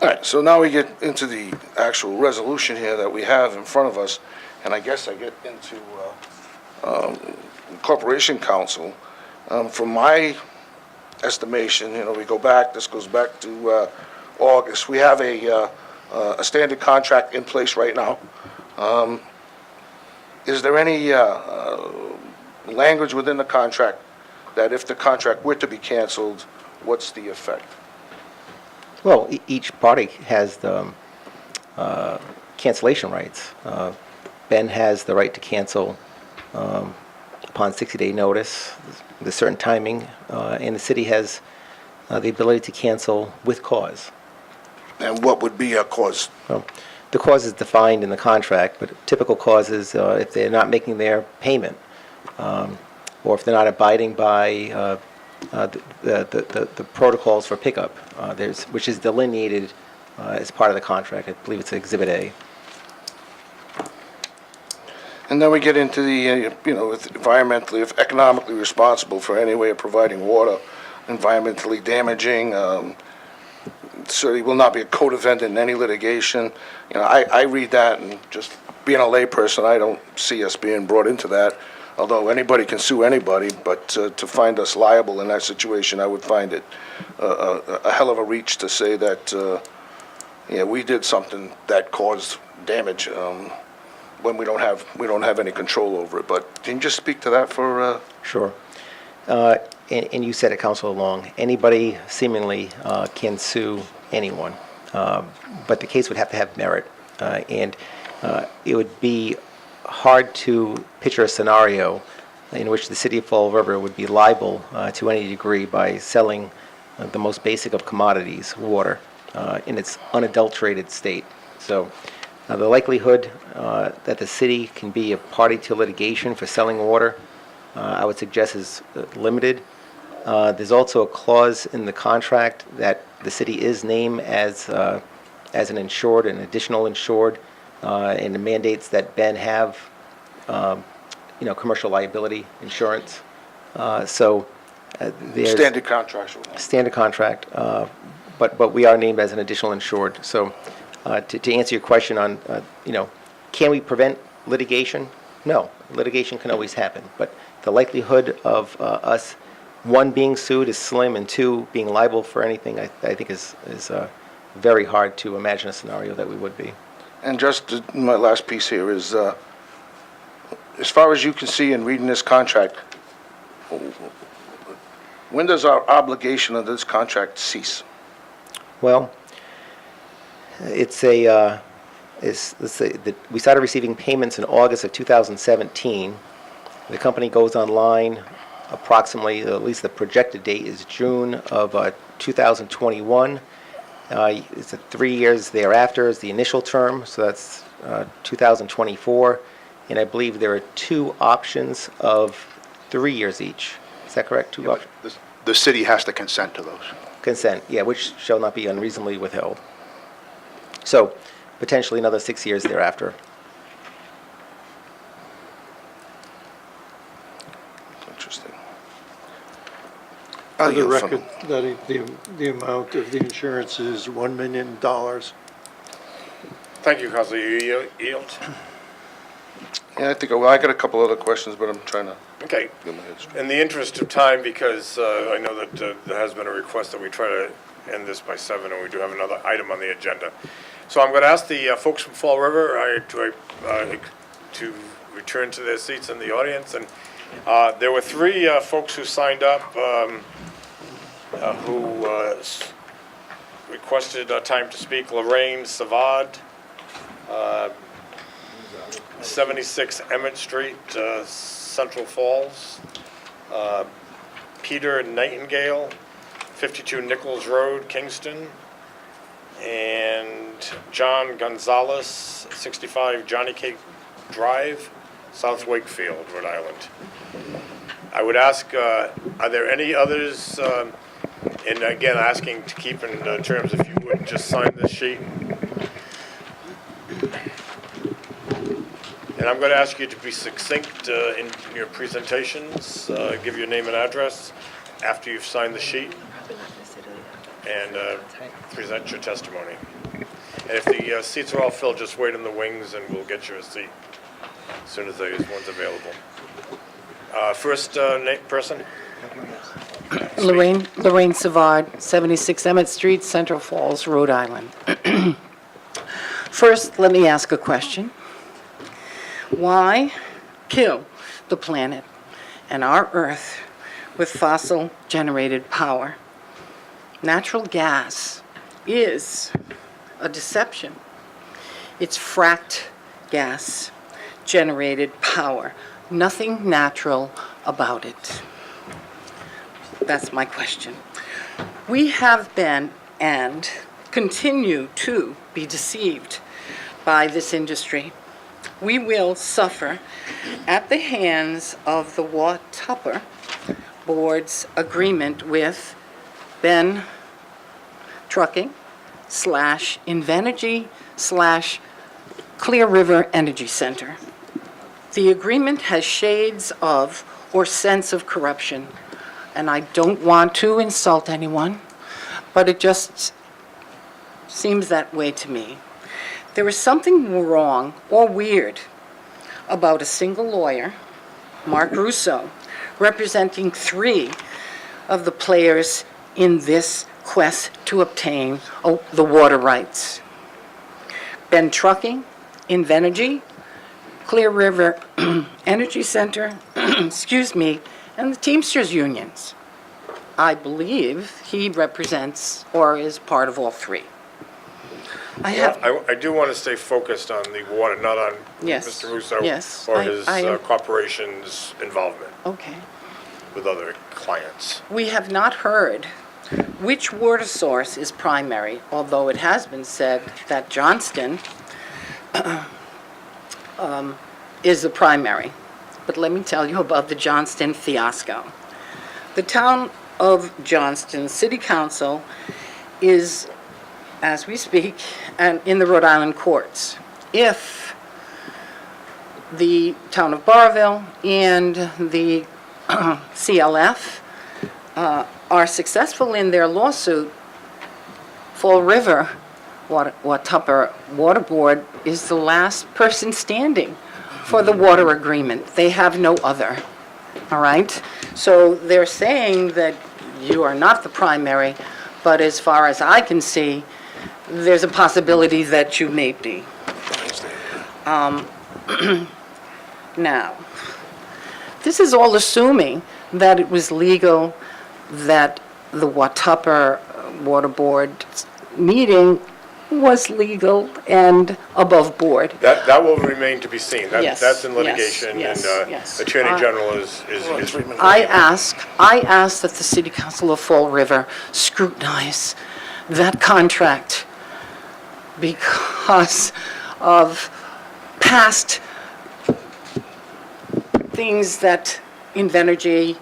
S3: All right, so now we get into the actual resolution here that we have in front of us, and I guess I get into Corporation Counsel. From my estimation, we go back, this goes back to August. We have a standard contract in place right now. Is there any language within the contract that if the contract were to be canceled, what's the effect?
S7: Well, each party has the cancellation rights. Ben has the right to cancel upon 60-day notice, with a certain timing, and the city has the ability to cancel with cause.
S3: And what would be a cause?
S7: Well, the cause is defined in the contract, but typical cause is if they're not making their payment, or if they're not abiding by the protocols for pickup, which is delineated as part of the contract. I believe it's Exhibit A.
S3: And then we get into the, environmentally, if economically responsible for any way of providing water, environmentally damaging, certainly will not be a co-defendant in any litigation. I read that, and just being a layperson, I don't see us being brought into that. Although anybody can sue anybody, but to find us liable in that situation, I would find it a hell of a reach to say that, we did something that caused damage when we don't have any control over it. But can you just speak to that for?
S7: Sure. And you said it, Councilor Long. Anybody seemingly can sue anyone, but the case would have to have merit, and it would be hard to picture a scenario in which the city of Fall River would be liable to any degree by selling the most basic of commodities, water, in its unadulterated state. So the likelihood that the city can be a party to litigation for selling water, I would suggest is limited. There's also a clause in the contract that the city is named as an insured, an additional insured, and it mandates that Ben have, commercial liability insurance. So there's
S3: Standard contractual.
S7: standard contract, but we are named as an additional insured. So to answer your question on, can we prevent litigation? No, litigation can always happen, but the likelihood of us, one, being sued is slim, and two, being liable for anything, I think is very hard to imagine a scenario that we would be.
S3: And just my last piece here is, as far as you can see in reading this contract, when does our obligation under this contract cease?
S7: Well, let's say that we started receiving payments in August of 2017. The company goes online approximately, at least the projected date is June of 2021. It's 3 years thereafter is the initial term, so that's 2024. And I believe there are two options of 3 years each. Is that correct? Two options?
S6: The city has to consent to those.
S7: Consent, yeah, which shall not be unreasonably withheld. So potentially another 6 years thereafter.
S3: Interesting.
S4: For the record, that the amount of the insurance is $1 million.
S1: Thank you, Councilor. You yield?
S3: Yeah, I think, well, I got a couple other questions, but I'm trying to
S1: Okay.
S3: get my head straight.
S1: In the interest of time, because I know that there has been a request that we try to end this by 7, and we do have another item on the agenda. So I'm going to ask the folks from Fall River to return to their seats in the audience. And there were 3 folks who signed up. who requested time to speak, Lorraine Savad, 76 Emmett Street, Central Falls. Peter Nightingale, 52 Nichols Road, Kingston. And John Gonzalez, 65 Johnny Cake Drive, South Wakefield, Rhode Island. I would ask, are there any others, and again, asking to keep in terms, if you would just sign this sheet. And I'm going to ask you to be succinct in your presentations, give your name and address after you've signed the sheet, and present your testimony. And if the seats are all filled, just wait in the wings and we'll get you a seat as soon as there's one's available. First person?
S19: Lorraine Savard, 76 Emmett Street, Central Falls, Rhode Island. First, let me ask a question. Why kill the planet and our Earth with fossil-generated power? Natural gas is a deception. It's fracked gas-generated power. Nothing natural about it. That's my question. We have been and continue to be deceived by this industry. We will suffer at the hands of the Watupper Board's agreement with Ben Trucking / Invenergy / Clear River Energy Center. The agreement has shades of or sense of corruption, and I don't want to insult anyone, but it just seems that way to me. There is something wrong or weird about a single lawyer, Mark Russo, representing 3 of the players in this quest to obtain the water rights. Ben Trucking, Invenergy, Clear River Energy Center, excuse me, and the Teamsters unions. I believe he represents or is part of all 3.
S1: I do want to stay focused on the water, not on
S19: Yes.
S1: Mr. Russo
S19: Yes.
S1: or his
S19: I am-
S1: corporation's involvement
S19: Okay.
S1: with other clients.
S19: We have not heard which water source is primary, although it has been said that Johnston is the primary. But let me tell you about the Johnston fiasco. The town of Johnston City Council is, as we speak, and in the Rhode Island courts. If the town of Burrillville and the CLF are successful in their lawsuit, Fall River Watupper Water Board is the last person standing for the water agreement. They have no other, all right? So they're saying that you are not the primary, but as far as I can see, there's a possibility that you may be. Now, this is all assuming that it was legal, that the Watupper Water Board meeting was legal and above board.
S1: That will remain to be seen.
S19: Yes,
S1: That's in
S19: yes,
S1: litigation,
S19: yes,
S1: and
S19: yes.
S1: Attorney General is.
S19: I ask that the City Council of Fall River scrutinize that contract because of past things that Invenergy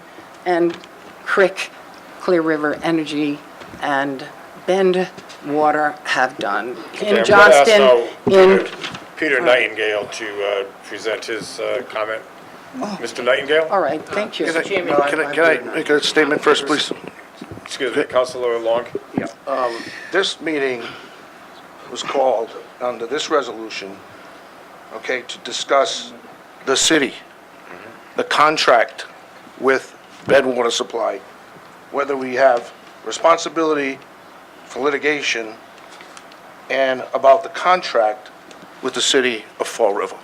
S19: and Clear River Energy and Bend Water have done. In Johnston,
S1: Peter Nightingale to present his comment. Mr. Nightingale?
S19: All right, thank you.
S3: Can I make a statement first, please?
S1: Excuse me, Councillor Long?
S3: This meeting was called under this resolution, okay, to discuss the city, the contract with Bed Water Supply, whether we have responsibility for litigation and about the contract with the city of Fall River.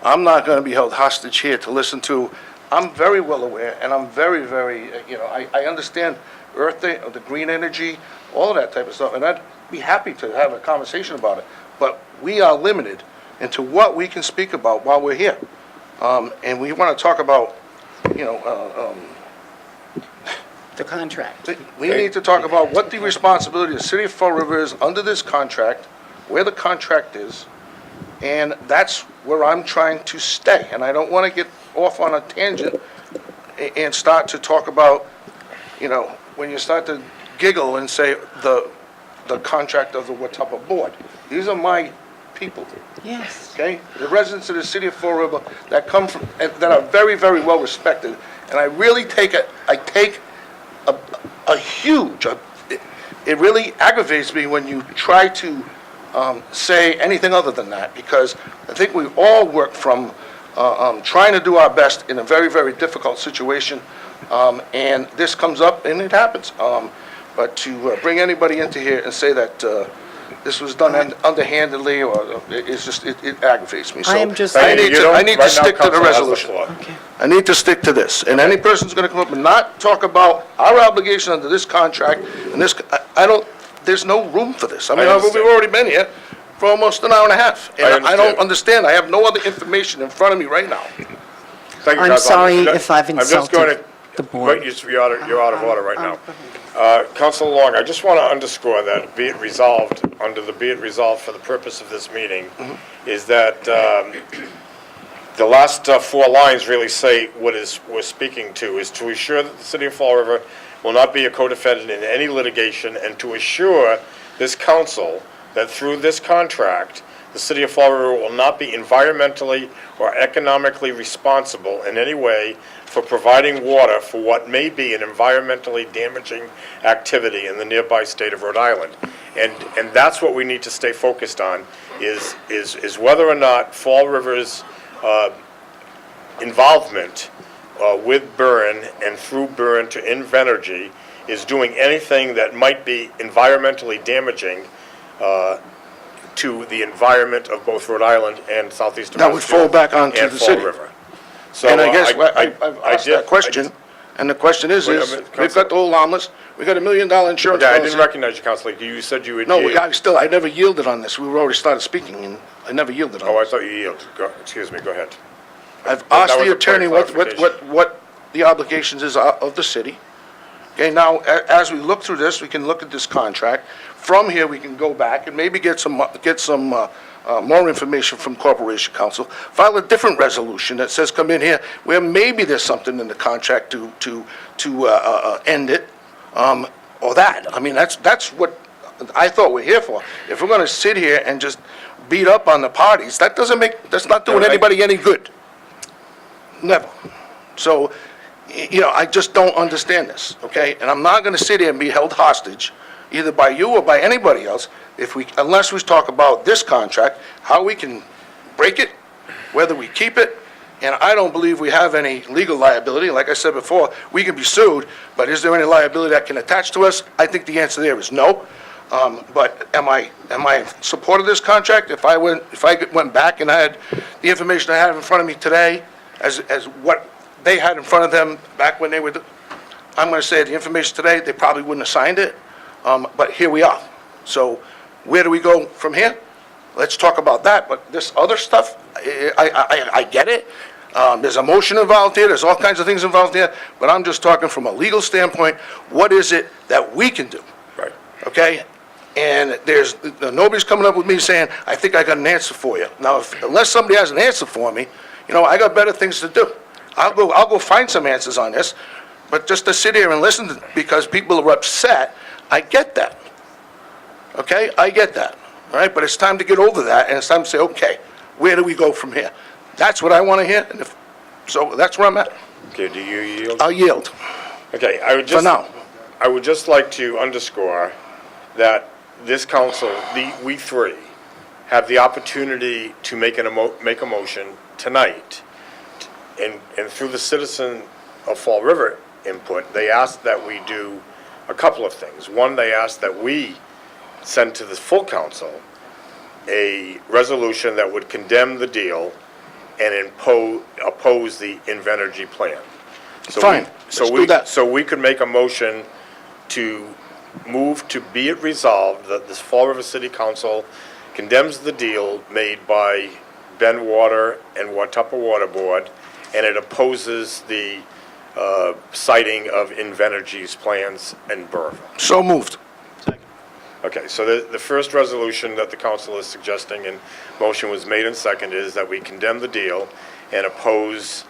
S3: I'm not going to be held hostage here to listen to. I'm very well aware, and I'm very, I understand earth thing, the green energy, all of that type of stuff, and I'd be happy to have a conversation about it. But we are limited into what we can speak about while we're here. And we want to talk about, you know,
S19: The contract.
S3: we need to talk about what the responsibility of the city of Fall River is under this contract, where the contract is, and that's where I'm trying to stay. And I don't want to get off on a tangent and start to talk about, you know, when you start to giggle and say the contract of the Watuppa Board. These are my people.
S19: Yes.
S3: Okay? The residents of the city of Fall River that come from, and that are very, very well respected. And I really take a huge, it really aggravates me when you try to say anything other than that, because I think we all work from trying to do our best in a very, very difficult situation, and this comes up and it happens. But to bring anybody into here and say that this was done underhandedly, or it's just, it aggravates me. So
S19: I am just-
S3: I need to
S1: Right now,
S3: stick to the
S1: Council has the
S3: resolution.
S1: floor.
S3: I need to stick to this, and any person's gonna come up and not talk about our obligation under this contract, and this, I don't, there's no room for this. I mean, we've
S1: understand.
S3: already been here for almost an hour and a half, and I
S1: understand.
S3: don't understand, I have no other information in front of me right now.
S1: Thank you,
S19: I'm
S1: Councilor.
S19: sorry
S1: I'm just-
S19: if I've
S1: I'm just going
S19: insulted
S1: to-
S19: the board.
S1: Wait, you're out of order right now. Councilor Long, I just want to underscore that, be it resolved, under the be it resolved for the purpose of this meeting, is that the last four lines really say what we're speaking to, is to assure that the city of Fall River will not be a co-defendant in any litigation, and to assure this council that through this contract, the city of Fall River will not be environmentally or economically responsible in any way for providing water for what may be an environmentally damaging activity in the nearby state of Rhode Island. And that's what we need to stay focused on, is whether or not Fall River's involvement with Burn and through Burn to Invenergy is doing anything that might be environmentally damaging to the environment of both Rhode Island and southeastern
S3: That would fall back onto
S1: and
S3: the
S1: Fall
S3: city.
S1: River. So
S3: And I guess,
S1: I
S3: I've asked that question, and the question is,
S1: Wait a minute,
S3: we've got the whole harmless, we got $1 million insurance
S1: Yeah, I
S3: policy.
S1: didn't recognize you, Councilor. You said you would.
S3: No, I never yielded on this, we already started speaking, and I never yielded on
S1: Oh, I
S3: this.
S1: thought you yielded. Excuse me, go ahead.
S3: I've
S1: that
S3: asked
S1: was
S3: the
S1: a point
S3: attorney
S1: of
S3: what
S1: clarification.
S3: the obligations is of the city. Okay, now, as we look through this, we can look at this contract. From here, we can go back and maybe get some more information from Corporation Counsel, file a different resolution that says come in here where maybe there's something in the contract to end it, or that. I mean, that's what I thought we're here for. If we're gonna sit here and just beat up on the parties, that's not doing anybody any good. Never. So, you know, I just don't understand this, okay? And I'm not gonna sit here and be held hostage, either by you or by anybody else, unless we talk about this contract, how we can break it, whether we keep it, and I don't believe we have any legal liability. Like I said before, we can be sued, but is there any liability that can attach to us? I think the answer there is no. But am I in support of this contract? If I went back and I had the information I have in front of me today, as what they had in front of them back when they were, I'm gonna say the information today, they probably wouldn't have signed it, but here we are. So where do we go from here? Let's talk about that, but this other stuff, I get it. There's emotion involved here, there's all kinds of things involved here, but I'm just talking from a legal standpoint, what is it that we can do?
S1: Right.
S3: Okay? And nobody's coming up with me saying, I think I got an answer for you. Now, unless somebody has an answer for me, you know, I got better things to do. I'll go find some answers on this, but just to sit here and listen because people are upset, I get that. Okay, I get that, all right? But it's time to get over that, and it's time to say, okay, where do we go from here? That's what I want to hear, and so that's where I'm at.
S1: Okay, do you yield?
S3: I'll yield.
S1: Okay,
S3: For now.
S1: I would just like to underscore that this council, we three, have the opportunity to make a motion tonight, and through the citizen of Fall River input, they asked that we do a couple of things. One, they asked that we send to the full council a resolution that would condemn the deal and oppose the Invenergy plan. So
S3: Fine,
S1: so
S3: let's do that.
S1: So we could make a motion to move to be it resolved that this Fall River City Council condemns the deal made by Ben Water and Watuppa Water Board, and it opposes the citing of Invenergy's plans in Burrillville.
S3: So moved.
S1: Okay, so the first resolution that the council is suggesting, and motion was made and seconded, is that we condemn the deal and oppose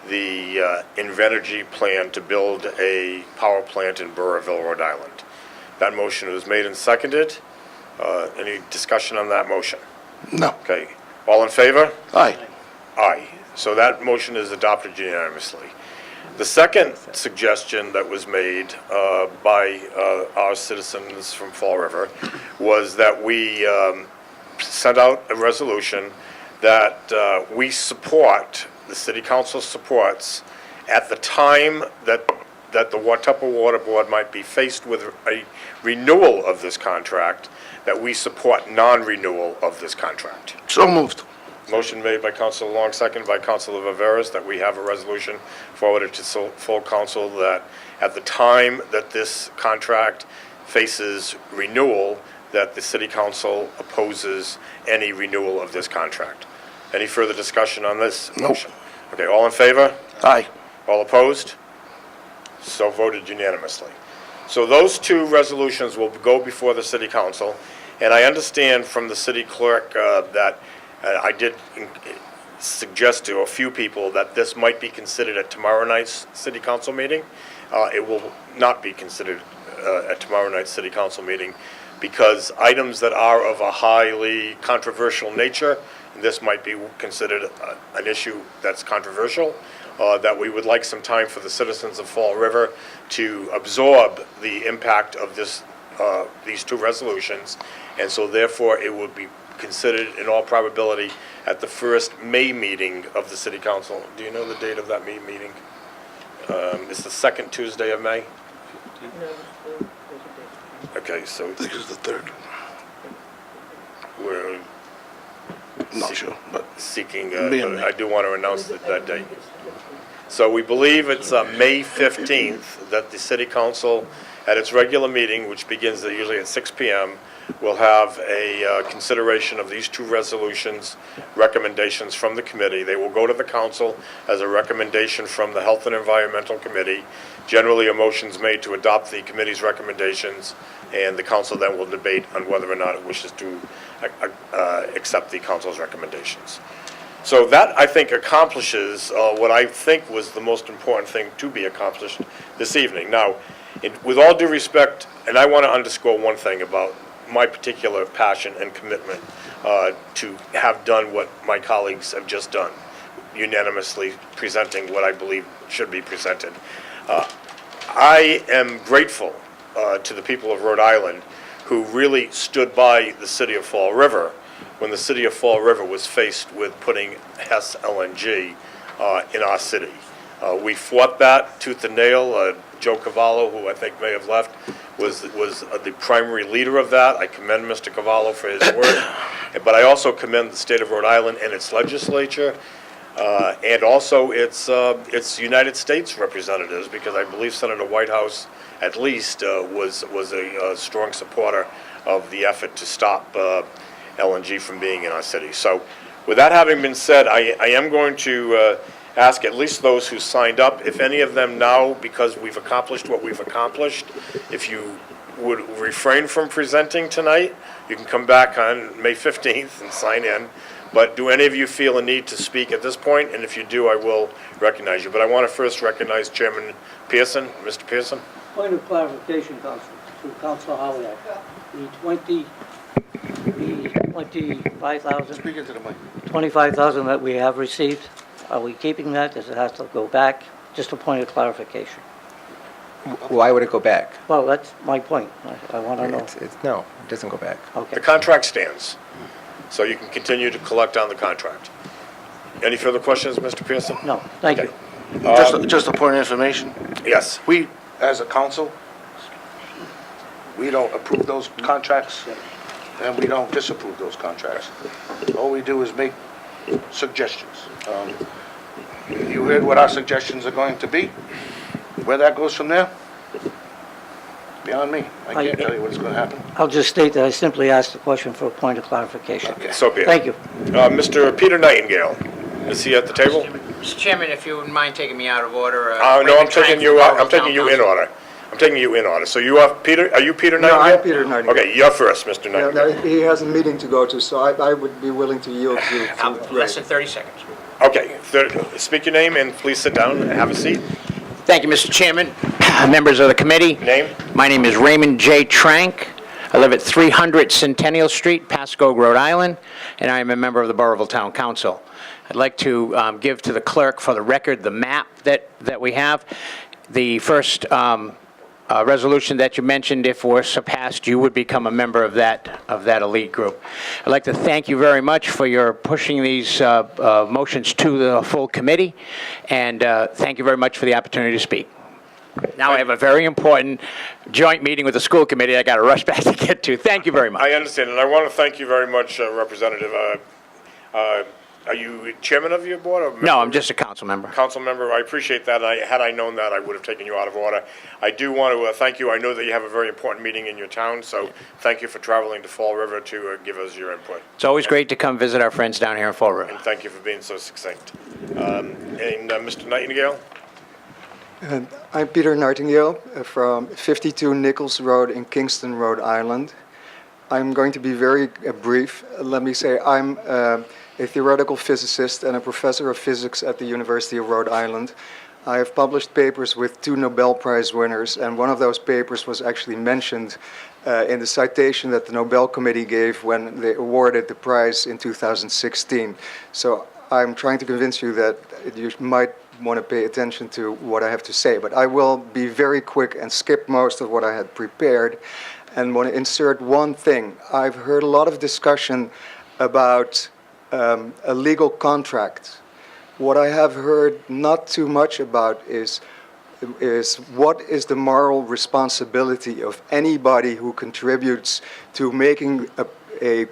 S1: the Invenergy plan to build a power plant in Burrillville, Rhode Island. That motion was made and seconded. Any discussion on that motion?
S3: No.
S1: Okay, all in favor?
S3: Aye.
S1: Aye. So that motion is adopted unanimously. The second suggestion that was made by our citizens from Fall River was that we send out a resolution that we support, the city council supports, at the time that the Watuppa Water Board might be faced with a renewal of this contract, that we support non-renewal of this contract.
S3: So moved.
S1: Motion made by Councillor Long, seconded by Councillor Viveiros, that we have a resolution forwarded to full council that at the time that this contract faces renewal, that the city council opposes any renewal of this contract. Any further discussion on this motion? Okay, all in favor?
S3: Aye.
S1: All opposed? So voted unanimously. So those two resolutions will go before the city council, and I understand from the city clerk that I did suggest to a few people that this might be considered at tomorrow night's city council meeting. It will not be considered at tomorrow night's city council meeting because items that are of a highly controversial nature, and this might be considered an issue that's controversial, that we would like some time for the citizens of Fall River to absorb the impact of these two resolutions, and so therefore it would be considered in all probability at the first May meeting of the city council. Do you know the date of that meeting? It's the second Tuesday of May? Okay, so.
S3: I think it's the 3rd.
S1: We're
S3: Not sure, but
S1: seeking,
S3: May and May.
S1: I do want to announce that date. So we believe it's May 15th that the city council, at its regular meeting, which begins usually at 6 p.m., will have a consideration of these two resolutions, recommendations from the committee. They will go to the council as a recommendation from the Health and Environmental Committee. Generally, a motion's made to adopt the committee's recommendations, and the council then will debate on whether or not it wishes to accept the council's recommendations. So that, I think, accomplishes what I think was the most important thing to be accomplished this evening. Now, with all due respect, and I want to underscore one thing about my particular passion and commitment to have done what my colleagues have just done, unanimously presenting what I believe should be presented. I am grateful to the people of Rhode Island who really stood by the city of Fall River when the city of Fall River was faced with putting Hess LNG in our city. We fought that tooth and nail. Joe Cavallo, who I think may have left, was the primary leader of that. I commend Mr. Cavallo for his work, but I also commend the state of Rhode Island and its legislature, and also its United States representatives, because I believe Senator Whitehouse, at least, was a strong supporter of the effort to stop LNG from being in our city. So, with that having been said, I am going to ask at least those who signed up, if any of them now, because we've accomplished what we've accomplished, if you would refrain from presenting tonight, you can come back on May 15th and sign in. But do any of you feel a need to speak at this point? And if you do, I will recognize you. But I want to first recognize Chairman Pearson. Mr. Pearson?
S5: Point of clarification, Council, to Councillor Howayeck. The 25,000.
S3: Speaking to the mic.
S5: 25,000 that we have received, are we keeping that? Does it have to go back? Just a point of clarification.
S7: Why would it go back?
S5: Well, that's my point. I want to know.
S7: No, it doesn't go back.
S5: Okay.
S1: The contract stands, so you can continue to collect on the contract. Any further questions, Mr. Pearson?
S5: No, thank you.
S3: Just a point of information.
S1: Yes.
S3: We, as a council, we don't approve those contracts, and we don't disapprove those contracts. All we do is make suggestions. You heard what our suggestions are going to be. Where that goes from there, beyond me. I can't tell you what's going to happen.
S5: I'll just state that I simply asked the question for a point of clarification.
S1: So be it.
S5: Thank you.
S1: Mr. Peter Nightingale, is he at the table?
S20: Mr. Chairman, if you wouldn't mind taking me out of order.
S1: No, I'm taking you in order. I'm taking you in order. So you are Peter, are you Peter Nightingale?
S21: No, I'm Peter Nightingale.
S1: Okay, you're first, Mr. Nightingale.
S21: Yeah, no, he has a meeting to go to, so I would be willing to yield to you.
S20: Less than 30 seconds.
S1: Okay, speak your name and please sit down and have a seat.
S20: Thank you, Mr. Chairman, members of the committee.
S1: Name?
S20: My name is Raymond J. Trank. I live at 300 Centennial Street, Pasco, Rhode Island, and I am a member of the Burrillville Town Council. I'd like to give to the clerk for the record the map that we have. The first resolution that you mentioned, if were surpassed, you would become a member of that elite group. I'd like to thank you very much for your pushing these motions to the full committee, and thank you very much for the opportunity to speak. Now I have a very important joint meeting with the school committee I got to rush back to get to. Thank you very much.
S1: I understand, and I want to thank you very much, Representative. Are you chairman of your board? Or
S20: No, I'm just a council member.
S1: Council member, I appreciate that. Had I known that, I would have taken you out of order. I do want to thank you. I know that you have a very important meeting in your town, so thank you for traveling to Fall River to give us your input.
S20: It's always great to come visit our friends down here in Fall River.
S1: And thank you for being so succinct. Mr. Nightingale?
S21: I'm Peter Nightingale from 52 Nichols Road in Kingston, Rhode Island. I'm going to be very brief. Let me say I'm a theoretical physicist and a professor of physics at the University of Rhode Island. I have published papers with 2 Nobel Prize winners, and one of those papers was actually mentioned in the citation that the Nobel Committee gave when they awarded the prize in 2016. So I'm trying to convince you that you might want to pay attention to what I have to say, but I will be very quick and skip most of what I had prepared and want to insert one thing. I've heard a lot of discussion about a legal contract. What I have heard not too much about is what is the moral responsibility of anybody who contributes to making a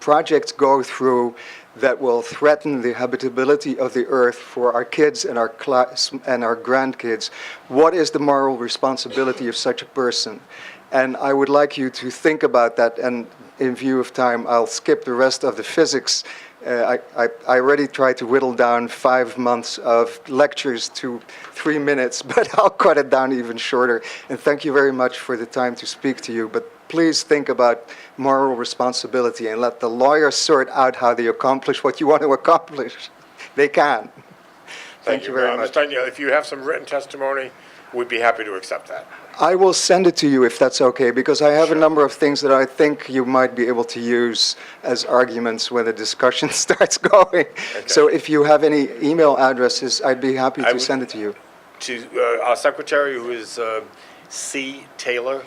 S21: project go through that will threaten the habitability of the earth for our kids and our class and our grandkids. What is the moral responsibility of such a person? And I would like you to think about that, and in view of time, I'll skip the rest of the physics. I already tried to whittle down 5 months of lectures to 3 minutes, but I'll cut it down even shorter. And thank you very much for the time to speak to you. But please think about moral responsibility and let the lawyers sort out how they accomplish what you want to accomplish. They can. Thank you very much.
S1: Mr. Nightingale, if you have some written testimony, we'd be happy to accept that.
S21: I will send it to you if that's okay, because I have a number of things that I think you might be able to use as arguments when the discussion starts going. Okay. So if you have any email addresses, I'd be happy to send it to you.
S1: To our secretary, who is C. Taylor.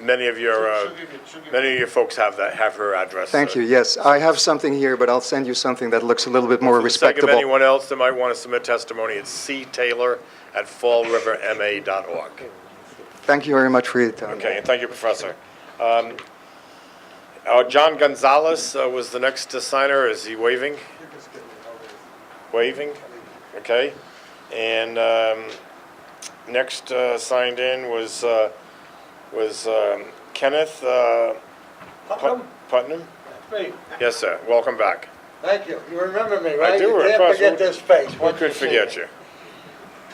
S1: Many of your folks have her address.
S21: Thank you. Yes, I have something here, but I'll send you something that looks a little bit more respectable.
S1: For the sake of anyone else that might want to submit testimony, it's ctaylor@fallriverma.org.
S21: Thank you very much for your time.
S1: Okay, and thank you, Professor. John Gonzalez was the next signer. Is he waving? Waving? Okay. And next signed in was Kenneth Putnam?
S4: That's me.
S1: Yes, sir. Welcome back.
S4: Thank you. You remember me, right?
S1: I do,
S4: You
S1: of
S4: can't
S1: course.
S4: forget this face.
S1: We
S4: once
S1: couldn't
S4: you see
S1: forget
S4: it.
S1: you.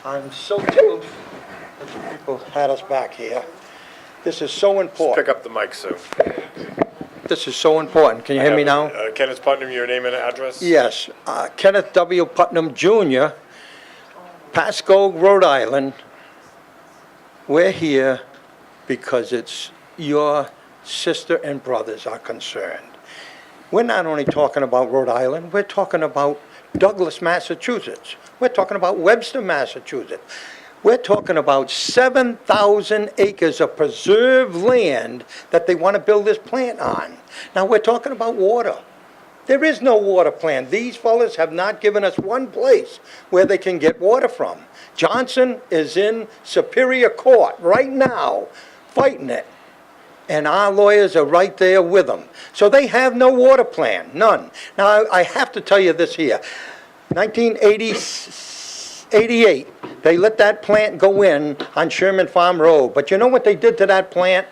S4: I'm so tickled that you people had us back here. This is so important.
S1: Pick up the mic, Sue.
S4: This is so important. Can you hear me now?
S1: Kenneth Putnam, your name and address?
S4: Yes. Kenneth W. Putnam, Jr., Pasco, Rhode Island. We're here because it's your sister and brothers are concerned. We're not only talking about Rhode Island, we're talking about Douglas, Massachusetts. We're talking about Webster, Massachusetts. We're talking about 7,000 acres of preserved land that they want to build this plant on. Now, we're talking about water. There is no water plant. These fellas have not given us one place where they can get water from. Johnson is in Superior Court right now fighting it. And our lawyers are right there with them. So they have no water plan, none. Now, I have to tell you this here. 1980,
S2: '88, they let that plant go in on Sherman Farm Road. But you know what they did to that plant,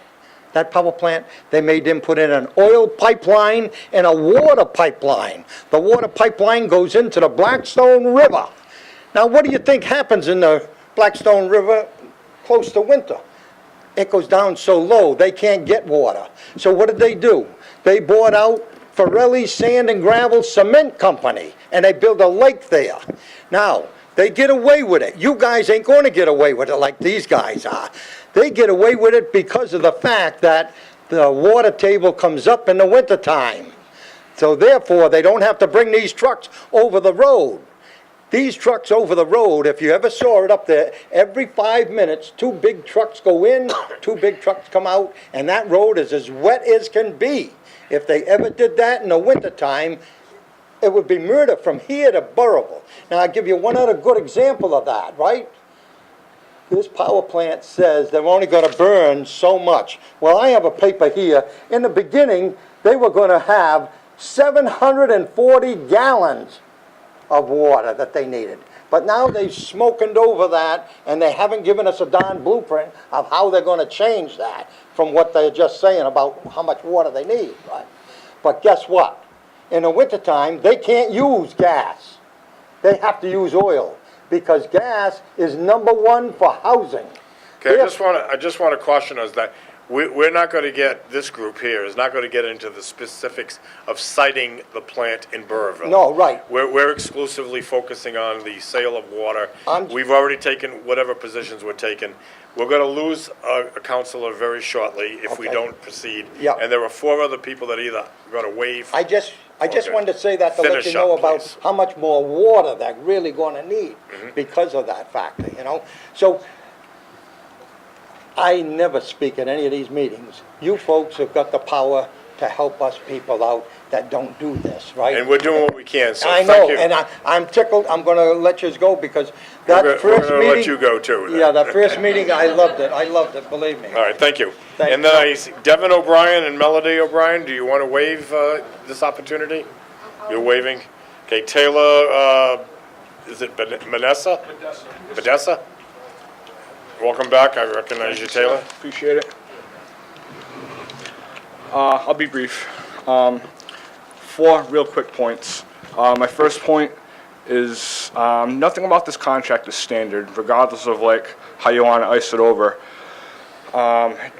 S2: that power plant? They made them put in an oil pipeline and a water pipeline. The water pipeline goes into the Blackstone River. Now, what do you think happens in the Blackstone River close to winter? It goes down so low, they can't get water. So what did they do? They bought out Farrelly Sand and Gravel Cement Company, and they built a lake there. Now, they get away with it. You guys ain't going to get away with it like these guys are. They get away with it because of the fact that the water table comes up in the wintertime. So therefore, they don't have to bring these trucks over the road. These trucks over the road, if you ever saw it up there, every 5 minutes, 2 big trucks go in, 2 big trucks come out, and that road is as wet as can be. If they ever did that in the wintertime, it would be murder from here to Burrillville. Now, I'll give you one other good example of that, right? This power plant says they're only going to burn so much. Well, I have a paper here. In the beginning, they were going to have 740 gallons of water that they needed. But now they've smokened over that, and they haven't given us a darn blueprint of how they're going to change that from what they're just saying about how much water they need, right? But guess what? In the wintertime, they can't use gas. They have to use oil because gas is #1 for housing.
S1: Okay, I just want to caution us that we're not going to get, this group here is not going to get into the specifics of citing the plant in Burrillville.
S2: No, right.
S1: We're exclusively focusing on the sale of water. We've already taken whatever positions we're taking. We're going to lose a councillor very shortly if we don't proceed.
S2: Yeah.
S1: And there are 4 other people that either going to waive.
S2: I just
S1: Okay.
S2: wanted to say that to let
S1: Finish
S2: you know
S1: up,
S2: about
S1: please.
S2: how much more water they're really going to need because of that factor, you know? So I never speak at any of these meetings. You folks have got the power to help us people out that don't do this, right?
S1: And we're doing what we can, so
S2: I
S1: thank
S2: know,
S1: you.
S2: and I'm tickled. I'm going to let you go because that
S1: We're
S2: first
S1: gonna
S2: meeting.
S1: let you go too, then.
S2: Yeah, that first meeting, I loved it. I loved it, believe me.
S1: All right, thank you.
S2: Thank
S1: And then I see Devin O'Brien and Melody O'Brien, do you want to waive this opportunity? You're waiving? Okay, Taylor, is it Vanessa? Vanessa. Welcome back, I recognize you, Taylor.
S22: Appreciate it. I'll be brief. 4 real quick points. My first point is nothing about this contract is standard, regardless of like how you want to ice it over.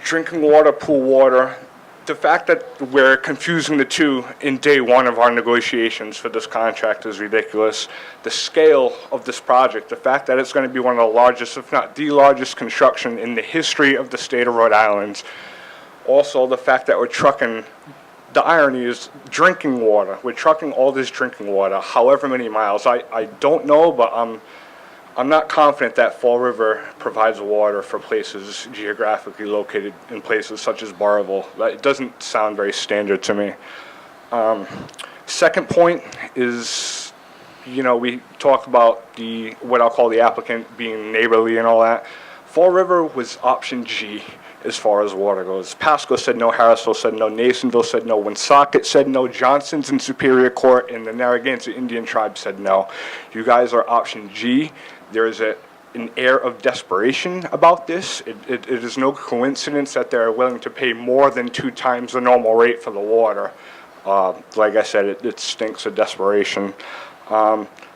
S22: Drinking water, pool water, the fact that we're confusing the two in day 1 of our negotiations for this contract is ridiculous. The scale of this project, the fact that it's going to be one of the largest, if not the largest construction in the history of the state of Rhode Island. Also, the fact that we're trucking, the irony is drinking water. We're trucking all this drinking water, however many miles. I don't know, but I'm not confident that Fall River provides water for places geographically located in places such as Burrillville. It doesn't sound very standard to me. Second point is, you know, we talk about what I'll call the applicant being neighborly and all that. Fall River was option G as far as water goes. Pasco said no, Harrisville said no, Nasonville said no, Woonsocket said no, Johnson's in Superior Court, and the Narragansett Indian Tribe said no. You guys are option G. There is an air of desperation about this. It is no coincidence that they're willing to pay more than 2 times the normal rate for the water. Like I said, it stinks of desperation.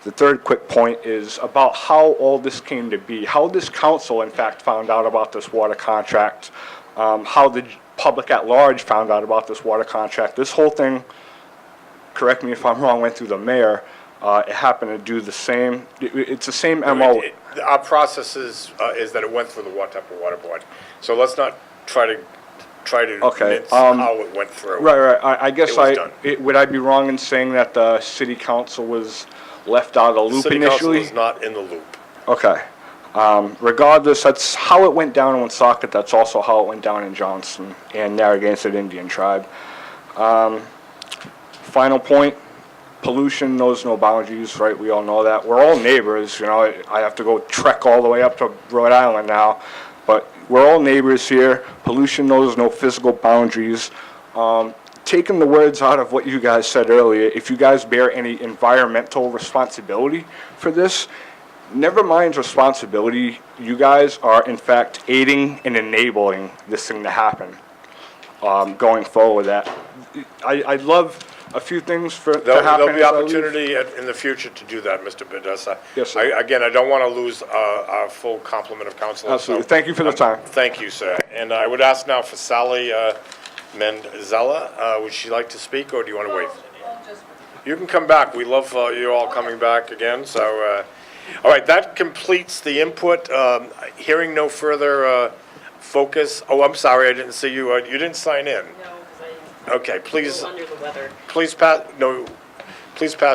S22: The third quick point is about how all this came to be, how this council, in fact, found out about this water contract, how the public at large found out about this water contract. This whole thing, correct me if I'm wrong, went through the mayor. It happened to do the same. It's the same MO.
S1: Our process is that it went through the Water Board. So let's not try to mince how it went through.
S22: Right. I guess
S1: It was done.
S22: would I be wrong in saying that the city council was left out of the loop
S1: City council
S22: initially?
S1: is not in the loop.
S22: Okay. Regardless, that's how it went down in Woonsocket. That's also how it went down in Johnson and Narragansett Indian Tribe. Final point. Pollution knows no boundaries, right? We all know that. We're all neighbors, you know. I have to go trek all the way up to Rhode Island now, but we're all neighbors here. Pollution knows no physical boundaries. Taking the words out of what you guys said earlier, if you guys bear any environmental responsibility for this, never mind's responsibility. You guys are in fact aiding and enabling this thing to happen. Going forward, I'd love a few things to happen.
S1: There'll be
S22: as I leave.
S1: opportunity in the future to do that, Mr. Bedessa.
S22: Yes, sir.
S1: Again, I don't want to lose our full complement of councilors.
S22: Absolutely. Thank you for the time.
S1: Thank you, sir. And I would ask now for Sally Mendzella. Would she like to speak, or do you want to wait? You can come back. We love you all coming back again, so... all right, that completes the input. Hearing no further focus... Oh, I'm sorry, I didn't see you. You didn't sign in. Okay, please...
S10: under the weather.
S1: Please pass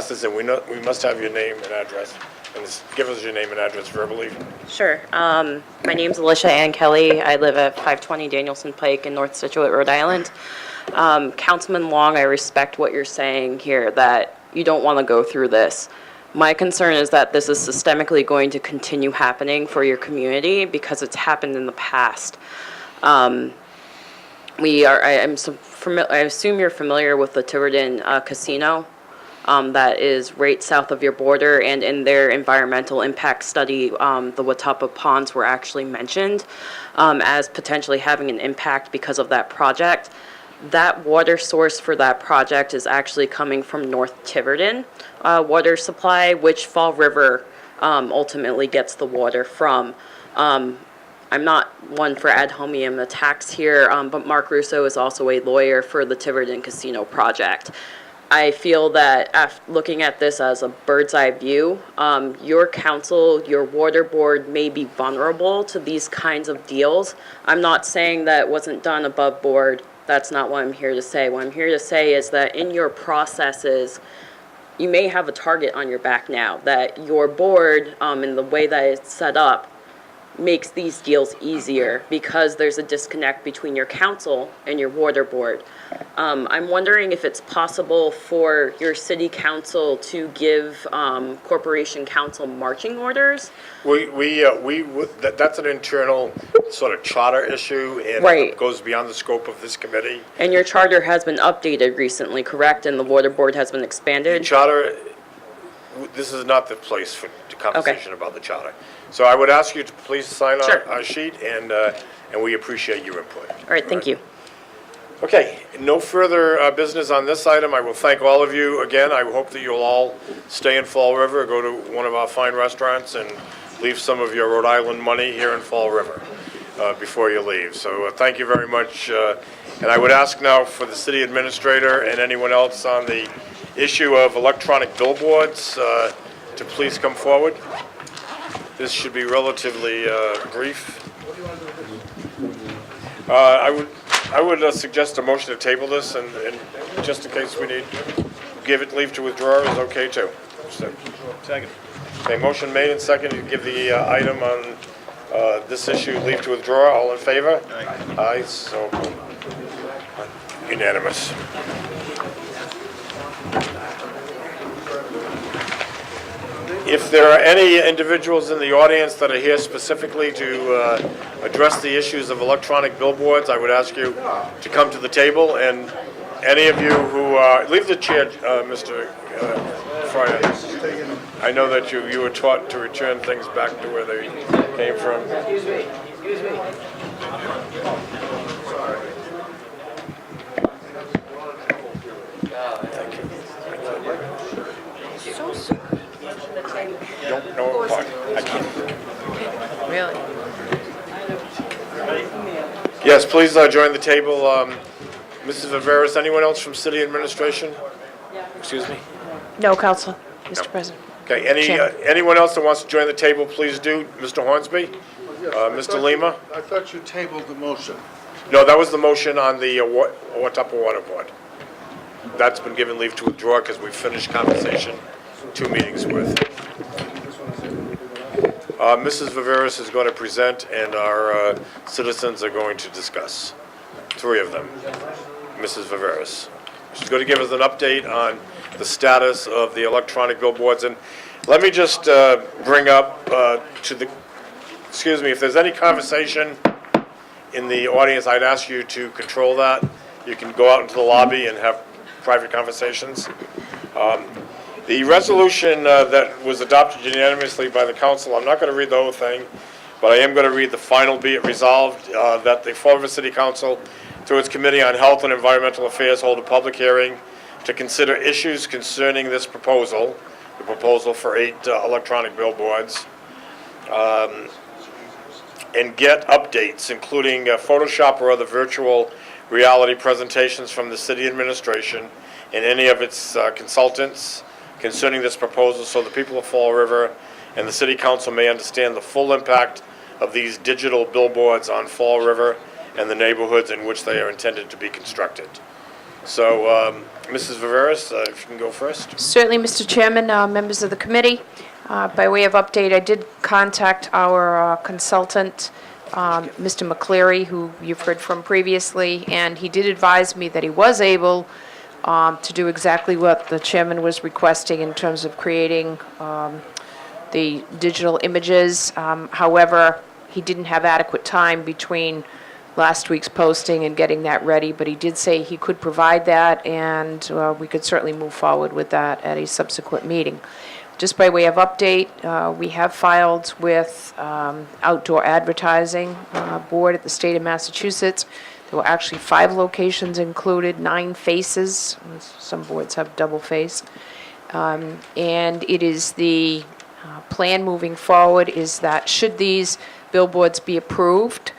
S1: this in. We must have your name and address. And give us your name and address verbally.
S10: Sure. My name's Alicia Ann Kelly. I live at 520 Danielson Pike in North Situate, Rhode Island. Councilman Long, I respect what you're saying here, that you don't want to go through this. My concern is that this is systemically going to continue happening for your community because it's happened in the past. I assume you're familiar with the Tiverton Casino that is right south of your border, and in their environmental impact study, the Watuppa Ponds were actually mentioned as potentially having an impact because of that project. That water source for that project is actually coming from North Tiverton water supply, which Fall River ultimately gets the water from. I'm not one for ad hominem attacks here, but Mark Russo is also a lawyer for the Tiverton Casino project. I feel that looking at this as a bird's eye view, your council, your water board may be vulnerable to these kinds of deals. I'm not saying that it wasn't done above board. That's not what I'm here to say. What I'm here to say is that in your processes, you may have a target on your back now, that your board, in the way that it's set up, makes these deals easier because there's a disconnect between your council and your water board. I'm wondering if it's possible for your city council to give Corporation Counsel marching orders.
S1: That's an internal sort of charter issue, and
S10: Right.
S1: it goes beyond the scope of this committee.
S10: And your charter has been updated recently, correct? And the water board has been expanded?
S1: Charter, this is not the place for the conversation about the charter. So I would ask you to please sign our sheet, and we appreciate your input.
S10: All right, thank you.
S1: Okay, no further business on this item. I will thank all of you again. I hope that you'll all stay in Fall River, go to one of our fine restaurants, and leave some of your Rhode Island money here in Fall River before you leave. So thank you very much. And I would ask now for the city administrator and anyone else on the issue of electronic billboards to please come forward. This should be relatively brief. I would suggest a motion to table this, and just in case we need, give it leave to withdraw is okay too. Second. Okay, motion made and seconded to give the item on this issue leave to withdraw. All in favor? Aye. Aye, so unanimous. If there are any individuals in the audience that are here specifically to address the issues of electronic billboards, I would ask you to come to the table. And any of you who leave the chair, Mr. Fryar. I know that you were taught to return things back to where they came from.
S11: Excuse me. Excuse me.
S1: Thank you.
S11: So sorry.
S1: Don't know what. I can't.
S11: Really?
S1: Yes, please join the table. Mrs. Viveiros, anyone else from city administration? Excuse me?
S11: No, Council, Mr. President.
S1: Okay,
S11: Chairman.
S1: anyone else that wants to join the table, please do. Mr. Hornsby? Mr. Lima?
S3: I thought you tabled the motion.
S1: No, that was the motion on the Watuppa Water Board. That's been given leave to withdraw because we finished conversation 2 meetings worth. Mrs. Viveiros is going to present, and our citizens are going to discuss. 3 of them. Mrs. Viveiros. She's going to give us an update on the status of the electronic billboards. And let me just bring up excuse me, if there's any conversation in the audience, I'd ask you to control that. You can go out into the lobby and have private conversations. The resolution that was adopted unanimously by the council, I'm not going to read the whole thing, but I am going to read the final. Be it resolved that the Fall River City Council, through its Committee on Health and Environmental Affairs, hold a public hearing to consider issues concerning this proposal, the proposal for 8 electronic billboards, and get updates, including Photoshop or other virtual reality presentations from the city administration and any of its consultants concerning this proposal, so the people of Fall River and the city council may understand the full impact of these digital billboards on Fall River and the neighborhoods in which they are intended to be constructed. So, Mrs. Viveiros, if you can go first.
S11: Certainly, Mr. Chairman, members of the committee. By way of update, I did contact our consultant, Mr. McCleary, who you've heard from previously, and he did advise me that he was able to do exactly what the chairman was requesting in terms of creating the digital images. However, he didn't have adequate time between last week's posting and getting that ready, but he did say he could provide that, and we could certainly move forward with that at a subsequent meeting. Just by way of update, we have filed with Outdoor Advertising Board at the state of Massachusetts. There were actually 5 locations included, 9 faces. Some boards have double face. And it is the plan moving forward is that should these billboards be approved,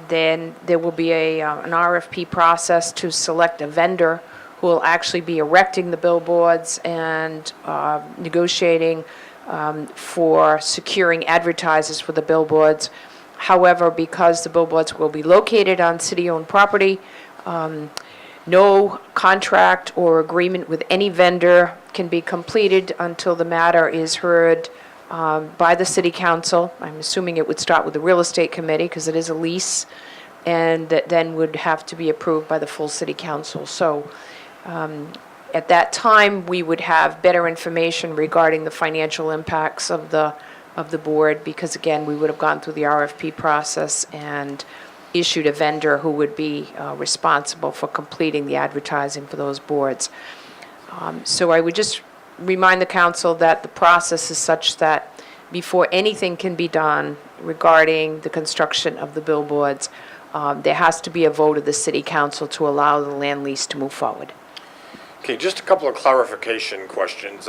S11: then there will be an RFP process to select a vendor who will actually be erecting the billboards and negotiating for securing advertisers for the billboards. However, because the billboards will be located on city-owned property, no contract or agreement with any vendor can be completed until the matter is heard by the city council. I'm assuming it would start with the real estate committee because it is a lease, and that then would have to be approved by the full city council. So at that time, we would have better information regarding the financial impacts of the board, because again, we would have gone through the RFP process and issued a vendor who would be responsible for completing the advertising for those boards. So I would just remind the council that the process is such that before anything can be done regarding the construction of the billboards, there has to be a vote of the city council to allow the land lease to move forward.
S1: Okay, just a couple of clarification questions.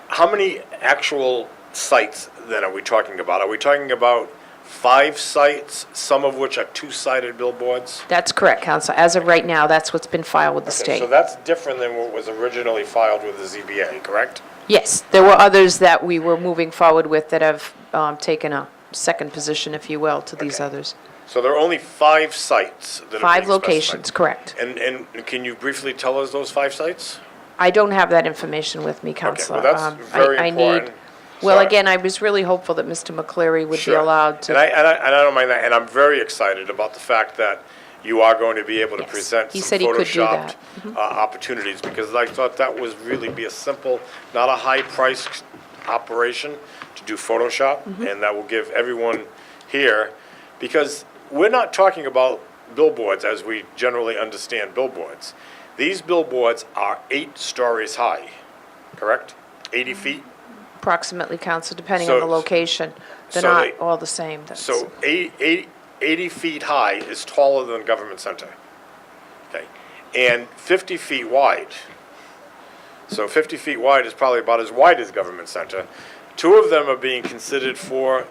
S1: How many actual sites then are we talking about? Are we talking about 5 sites, some of which are 2-sided billboards?
S11: That's correct, Council. As of right now, that's what's been filed with the
S1: Okay,
S11: state.
S1: so that's different than what was originally filed with the ZBA, correct?
S11: Yes, there were others that we were moving forward with that have taken a second position, if you will, to these others.
S1: So there are only 5 sites that are
S11: 5
S1: being
S11: locations,
S1: specified.
S11: correct.
S1: And can you briefly tell us those 5 sites?
S11: I don't have that information with me, Councilor.
S1: well, that's very
S11: I
S1: important.
S11: need. Well,
S1: So-
S11: again, I was really hopeful that Mr. McCleary would be
S1: Sure.
S11: allowed to.
S1: And I don't mind that, and I'm very excited about the fact that you are going to be able to
S11: Yes.
S1: present
S11: He
S1: some
S11: said he could do
S1: Photoshopped
S11: that.
S1: opportunities, because I thought that was really be a simple, not a high-priced operation to do Photoshop, and that will give everyone here, because we're not talking about billboards as we generally understand billboards. These billboards are 8 stories high, correct? 80 feet?
S11: Approximately, Council, depending on
S1: So-
S11: the location. They're
S1: so
S11: not
S1: they-
S11: all the same. That's-
S1: So 80 feet high is taller than Government Center. Okay, and 50 feet wide. So 50 feet wide is probably about as wide as Government Center. 2 of them are being considered for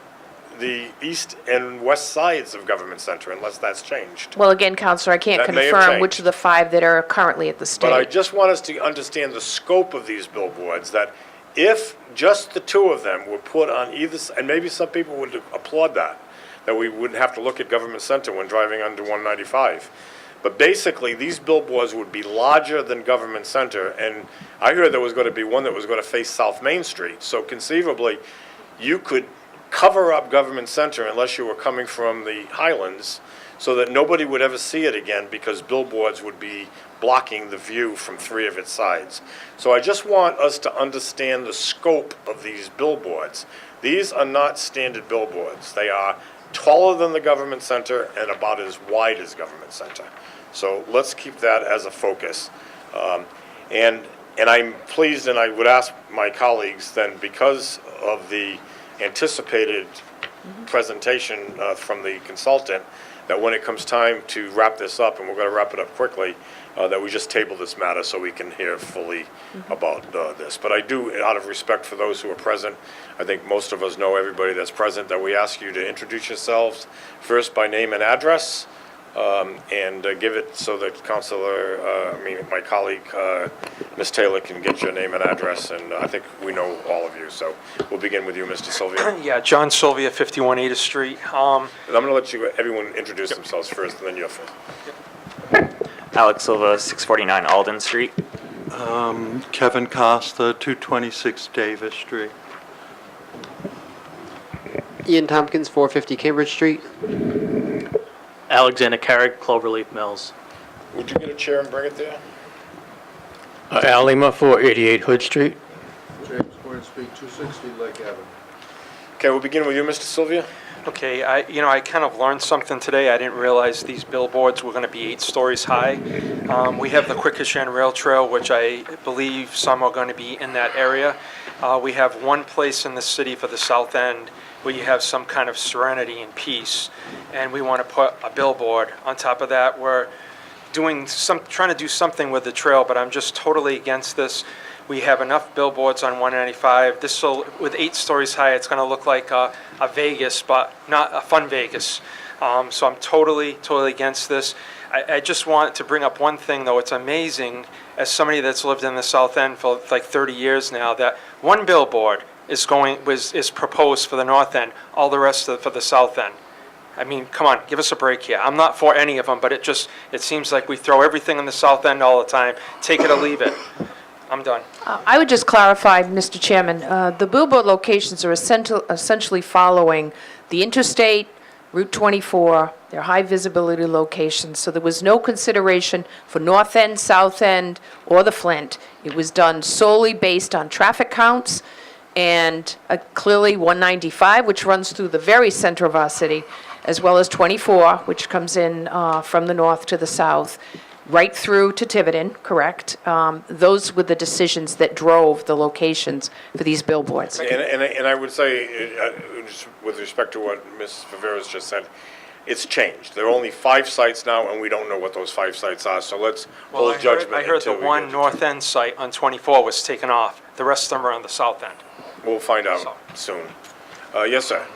S1: the east and west sides of Government Center, unless that's changed.
S11: Well, again, Councilor, I can't
S1: That may have
S11: confirm which
S1: changed.
S11: of the 5 that are currently at the
S1: But I
S11: state.
S1: just want us to understand the scope of these billboards, that if just the 2 of them were put on either, and maybe some people would applaud that we wouldn't have to look at Government Center when driving under 195. But basically, these billboards would be larger than Government Center, and I heard there was going to be one that was going to face South Main Street. So conceivably, you could cover up Government Center unless you were coming from the Highlands, so that nobody would ever see it again, because billboards would be blocking the view from 3 of its sides. So I just want us to understand the scope of these billboards. These are not standard billboards. They are taller than the Government Center and about as wide as Government Center. So let's keep that as a focus. And And I'm pleased, and I would ask my colleagues then, because of the anticipated presentation from the consultant, that when it comes time to wrap this up, and we're going to wrap it up quickly, that we just table this matter so we can hear fully about this. But I do, out of respect for those who are present, I think most of us know everybody that's present, that we ask you to introduce yourselves first by name and address, and give it so that my colleague, Ms. Taylor, can get your name and address, and I think we know all of you. So we'll begin with you, Mr. Sylvia.
S9: Yeah, John Sylvia, 51 Ada Street.
S1: I'm going to let everyone introduce themselves first, and then you're first.
S17: Alex Silva, 649 Alden Street.
S13: Kevin Costa, 226 Davis Street.
S12: Ian Tompkins, 450 Cambridge Street.
S23: Alexander Carrick, Cloverleaf Mills.
S1: Would you get a chair and bring it there?
S24: Al Lima, 488 Hood Street.
S4: James Gordon Street, 260 Lake Avenue.
S1: Okay, we'll begin with you, Mr. Sylvia.
S9: Okay, I kind of learned something today. I didn't realize these billboards were going to be 8 stories high. We have the Quikasham Rail Trail, which I believe some are going to be in that area. We have one place in the city for the south end where you have some kind of serenity and peace, and we want to put a billboard on top of that. We're trying to do something with the trail, but I'm just totally against this. We have enough billboards on 195. With 8 stories high, it's going to look like a Vegas, but not a fun Vegas. So I'm totally against this. I just want to bring up one thing, though. It's amazing, as somebody that's lived in the South End for like 30 years now, that one billboard is proposed for the North End, all the rest for the South End. I mean, come on, give us a break here. I'm not for any of them, but it seems like we throw everything on the South End all the time. Take it or leave it. I'm done.
S11: I would just clarify, Mr. Chairman, the billboard locations are essentially following the interstate, Route 24, they're high visibility locations, so there was no consideration for North End, South End, or the Flint. It was done solely based on traffic counts, and clearly 195, which runs through the very center of our city, as well as 24, which comes in from the north to the south, right through to Tiverton, correct? Those were the decisions that drove the locations for these billboards.
S1: And I would say, with respect to what Ms. Viveiros just said, it's changed. There are only 5 sites now, and we don't know what those 5 sites are, so let's hold judgment.
S9: I heard the one North End site on 24 was taken off. The rest of them are on the South End.
S1: We'll find out soon. Yes, sir.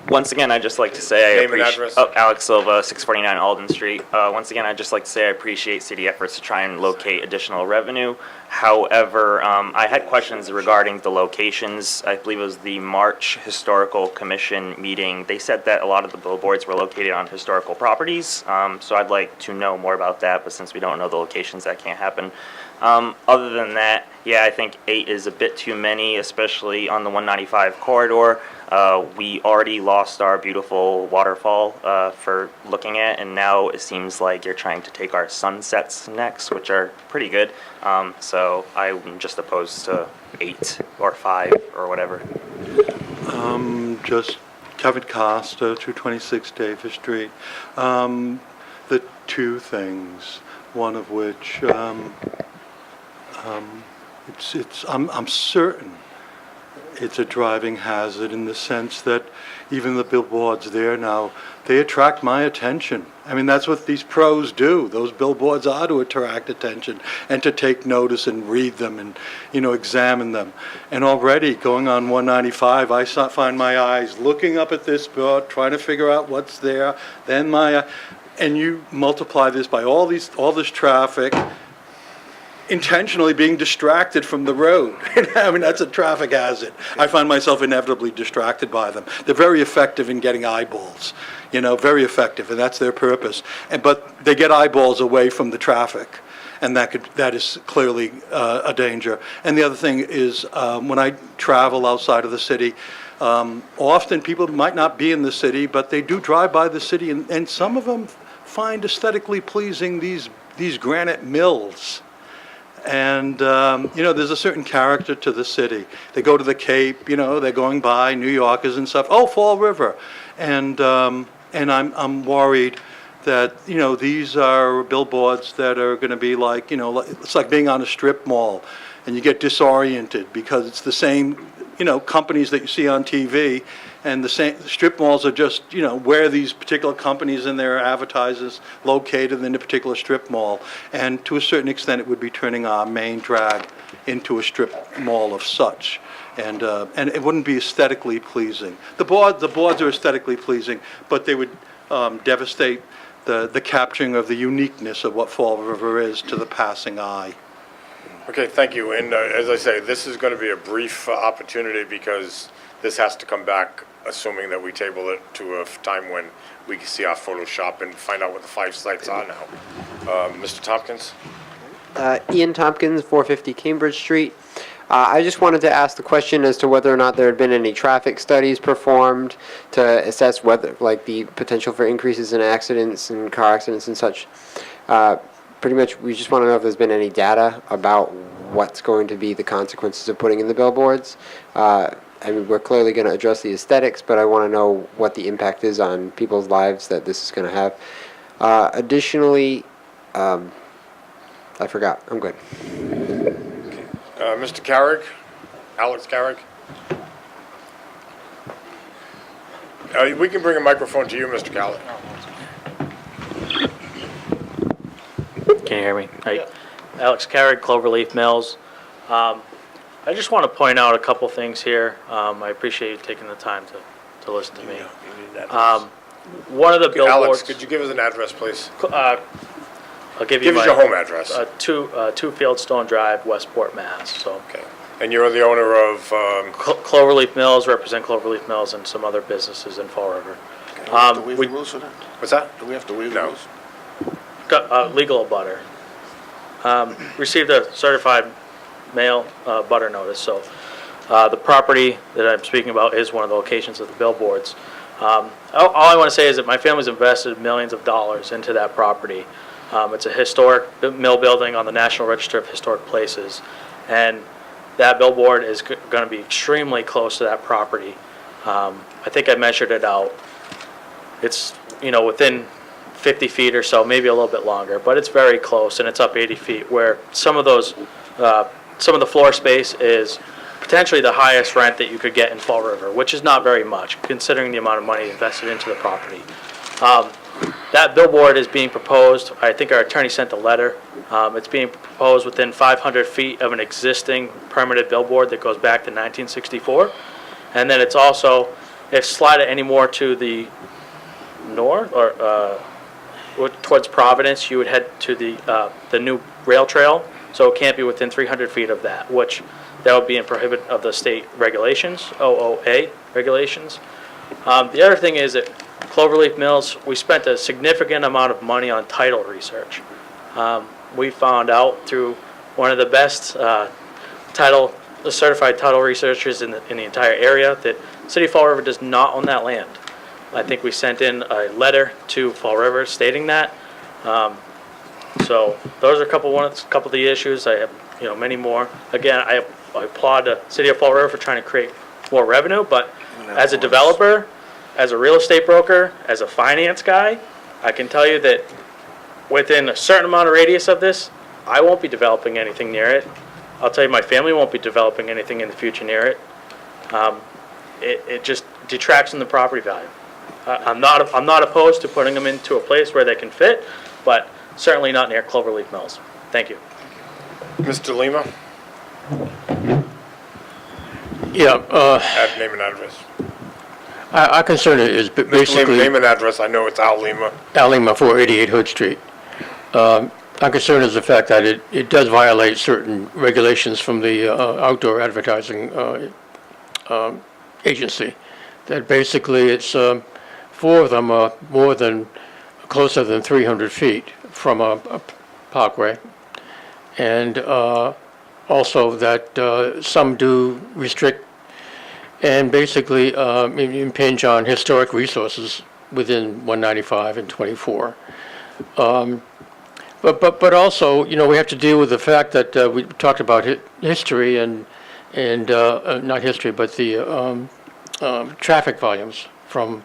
S17: Once again, I'd just like to say
S1: Name and address.
S17: Alex Silva, 649 Alden Street. Once again, I'd just like to say I appreciate city efforts to try and locate additional revenue. However, I had questions regarding the locations. I believe it was the March Historical Commission meeting. They said that a lot of the billboards were located on historical properties. So I'd like to know more about that, but since we don't know the locations, that can't happen. Other than that, yeah, I think 8 is a bit too many, especially on the 195 corridor. We already lost our beautiful waterfall for looking at, and now it seems like you're trying to take our sunsets next, which are pretty good. So I'm just opposed to 8 or 5 or whatever.
S13: Just Kevin Costa, 226 Davis Street. The 2 things, one of which I'm certain it's a driving hazard in the sense that even the billboards there now, they attract my attention. I mean, that's what these pros do. Those billboards are to attract attention and to take notice and read them and, examine them. And already going on 195, I find my eyes looking up at this board, trying to figure out what's there. Then and you multiply this by all this traffic, intentionally being distracted from the road. I mean, that's a traffic hazard. I find myself inevitably distracted by them. They're very effective in getting eyeballs, very effective, and that's their purpose. But they get eyeballs away from the traffic, and that is clearly a danger. And the other thing is, when I travel outside of the city, often people might not be in the city, but they do drive by the city, and some of them find aesthetically pleasing these granite mills. And, there's a certain character to the city. They go to the Cape, they're going by, New Yorkers and stuff. Oh, Fall River. And I'm worried that, these are billboards that are going to be like, it's like being on a strip mall, and you get disoriented because it's the same, companies that you see on TV, and the same strip malls are just, where these particular companies and their advertisers located in a particular strip mall. And to a certain extent, it would be turning our main drag into a strip mall of such. And it wouldn't be aesthetically pleasing. The boards are aesthetically pleasing, but they would devastate the capturing of the uniqueness of what Fall River is to the passing eye.
S1: Okay, thank you. And as I say, this is going to be a brief opportunity because this has to come back, assuming that we table it to a time when we can see our Photoshop and find out what the 5 sites are now. Mr. Tompkins?
S12: Ian Tompkins, 450 Cambridge Street. I just wanted to ask the question as to whether or not there had been any traffic studies performed to assess whether, like, the potential for increases in accidents and car accidents and such. Pretty much, we just want to know if there's been any data about what's going to be the consequences of putting in the billboards. I mean, we're clearly going to address the aesthetics, but I want to know what the impact is on people's lives that this is going to have. Additionally, I forgot. I'm good.
S1: Mr. Carrick? Alex Carrick? We can bring a microphone to you, Mr. Carrick.
S23: Can you hear me? Hi. Alex Carrick, Cloverleaf Mills. I just want to point out a couple things here. I appreciate you taking the time to listen to me. One of the billboards...
S1: Alex, could you give us an address, please?
S23: I'll give you
S1: Give us your home address.
S23: 2 Fieldstone Drive, Westport, Mass. So.
S1: Okay. And you're the owner of...
S23: Cloverleaf Mills, represent Cloverleaf Mills and some other businesses in Fall River.
S3: Do we have the rules for that?
S1: What's that?
S3: Do we have to waive the
S1: No.
S3: rules?
S23: Legal abutter. Received a certified mail butter notice, so the property that I'm speaking about is one of the locations of the billboards. All I want to say is that my family's invested millions of dollars into that property. It's a historic mill building on the National Register of Historic Places, and that billboard is going to be extremely close to that property. I think I measured it out. It's, within 50 feet or so, maybe a little bit longer, but it's very close, and it's up 80 feet, where some of the floor space is potentially the highest rent that you could get in Fall River, which is not very much, considering the amount of money invested into the property. That billboard is being proposed, I think our attorney sent a letter, it's being proposed within 500 feet of an existing permitted billboard that goes back to 1964, and then it's also, if slide it any more to the north, or towards Providence, you would head to the new rail trail, so it can't be within 300 feet of that, which that would be in prohibit of the state regulations, OOA regulations. The other thing is that Cloverleaf Mills, we spent a significant amount of money on title research. We found out through one of the best certified title researchers in the entire area that the City of Fall River does not own that land. I think we sent in a letter to Fall River stating that. So those are a couple of the issues. I have many more. Again, I applaud the City of Fall River for trying to create more revenue, but as a developer, as a real estate broker, as a finance guy, I can tell you that within a certain amount of radius of this, I won't be developing anything near it. I'll tell you, my family won't be developing anything in the future near it. It just detracts from the property value. I'm not opposed to putting them into a place where they can fit, but certainly not near Cloverleaf Mills. Thank you.
S1: Mr. Lima?
S24: Yeah.
S1: Name and address.
S24: Our concern is basically...
S1: Name and address, I know it's Al Lima.
S24: Al Lima, 488 Hood Street. Our concern is the fact that it does violate certain regulations from the outdoor advertising agency. That basically it's 4 of them are closer than 300 feet from a parkway. And also that some do restrict and basically impinge on historic resources within 195 and 24. But also, we have to deal with the fact that we talked about history and not history, but the traffic volumes from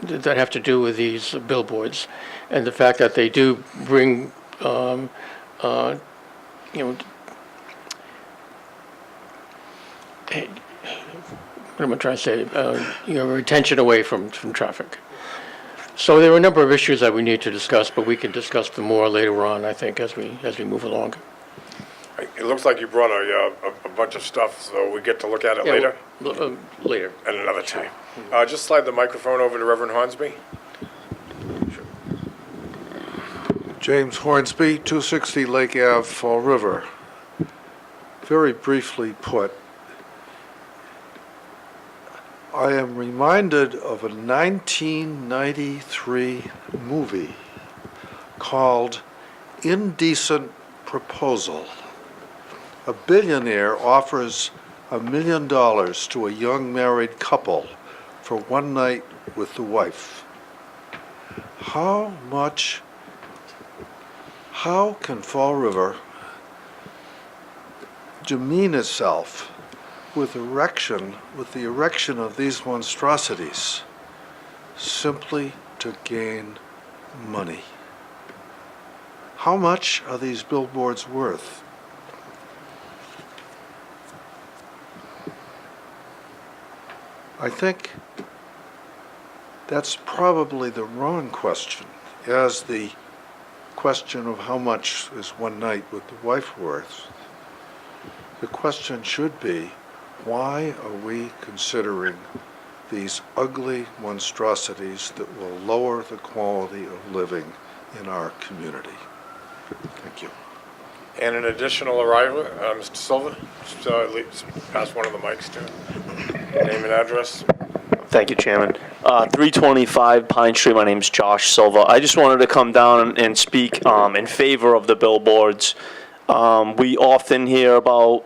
S24: that have to do with these billboards, and the fact that they do bring, you know, what am I trying to say? You know, retention away from traffic. So there are a number of issues that we need to discuss, but we can discuss them more later on, I think, as we move along.
S1: It looks like you brought a bunch of stuff, so we get to look at it
S24: Yeah,
S1: later?
S24: Later.
S1: At another time. Just slide the microphone over to Reverend Hornsby.
S8: James Hornsby, 260 Lake Ave, Fall River. Very briefly put, I am reminded of a 1993 movie called Indecent Proposal. A billionaire offers $1 million to a young married couple for one night with the wife. How can Fall River demean itself with the erection of these monstrosities simply to gain money? How much are these billboards worth? I think that's probably the wrong question, as the question of how much is one night with the wife worth. The question should be, why are we considering these ugly monstrosities that will lower the quality of living in our community? Thank you.
S1: And an additional arrival, Mr. Silva, pass one of the mics to him. Name and address.
S14: Thank you, Chairman. 325 Pine Street, my name's Josh Silva. I just wanted to come down and speak in favor of the billboards. We often hear about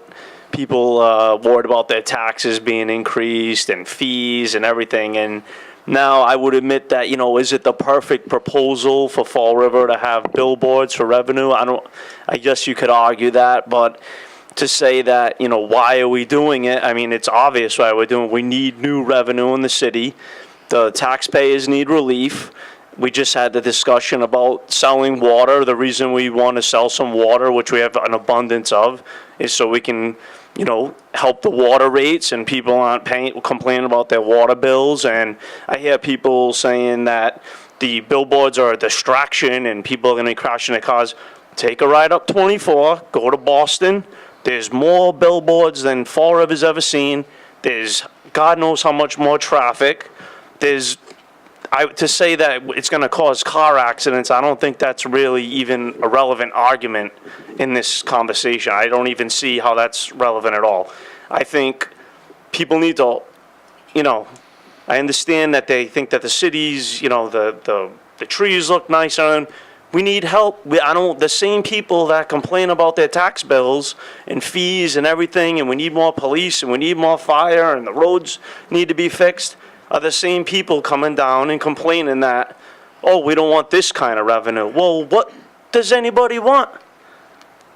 S14: people worried about their taxes being increased and fees and everything, and now I would admit that, you know, is it the perfect proposal for Fall River to have billboards for revenue? I guess you could argue that, but to say that, you know, why are we doing it? I mean, it's obvious why we're doing it. We need new revenue in the city. The taxpayers need relief. We just had the discussion about selling water. The reason we want to sell some water, which we have an abundance of, is so we can, you know, help the water rates and people aren't complaining about their water bills. And I hear people saying that the billboards are a distraction and people are going to be crashing their cars. Take a ride up 24, go to Boston. There's more billboards than Fall River's ever seen. There's God knows how much more traffic. To say that it's going to cause car accidents, I don't think that's really even a relevant argument in this conversation. I don't even see how that's relevant at all. I think people need to, you know, I understand that they think that the cities, you know, the trees look nice on them. We need help. The same people that complain about their tax bills and fees and everything, and we need more police and we need more fire and the roads need to be fixed, are the same people coming down and complaining that, oh, we don't want this kind of revenue. Well, what does anybody want?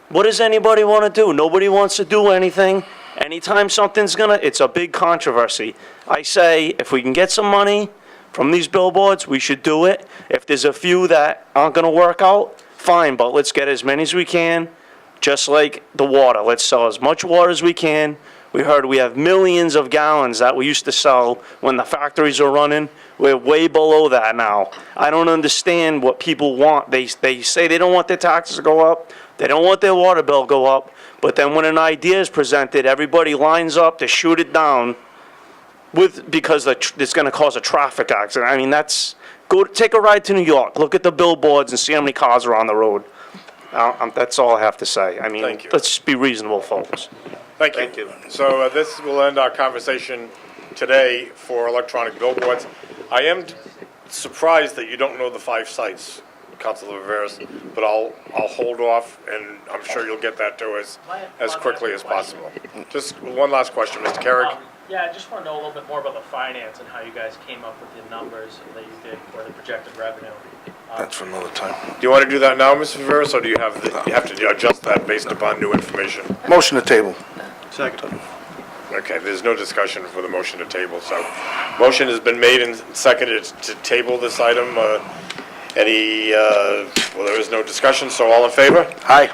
S14: What does anybody want to do? Nobody wants to do anything. Anytime it's a big controversy. I say, if we can get some money from these billboards, we should do it. If there's a few that aren't going to work out, fine, but let's get as many as we can, just like the water. Let's sell as much water as we can. We heard we have millions of gallons that we used to sell when the factories are running. We're way below that now. I don't understand what people want. They say they don't want their taxes to go up. They don't want their water bill to go up. But then when an idea is presented, everybody lines up to shoot it down because it's going to cause a traffic accident. I mean, take a ride to New York. Look at the billboards and see how many cars are on the road. That's all I have to say. I mean, let's just be reasonable, folks.
S1: Thank you. So this will end our conversation today for electronic billboards. I am surprised that you don't know the 5 sites, Councillor Viveiros, but I'll hold off, and I'm sure you'll get that to us as quickly as possible. Just one last question, Mr. Carrick.
S23: Yeah, I just want to know a little bit more about the finance and how you guys came up with the numbers that you did for the projected revenue.
S3: That's for another time.
S1: Do you want to do that now, Mr. Viveiros, or do you have to adjust that based upon new information?
S3: Motion to table.
S13: Second.
S1: Okay, there's no discussion for the motion to table, so motion has been made and seconded to table this item. Well, there is no discussion, so all in favor?
S3: Aye.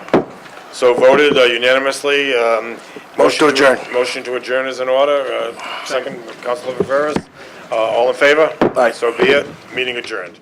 S1: So voted unanimously.
S3: Motion to adjourn.
S1: Motion to adjourn is in order. Second, Councillor Viveiros. All in favor?
S3: Aye.
S1: So be it. Meeting adjourned.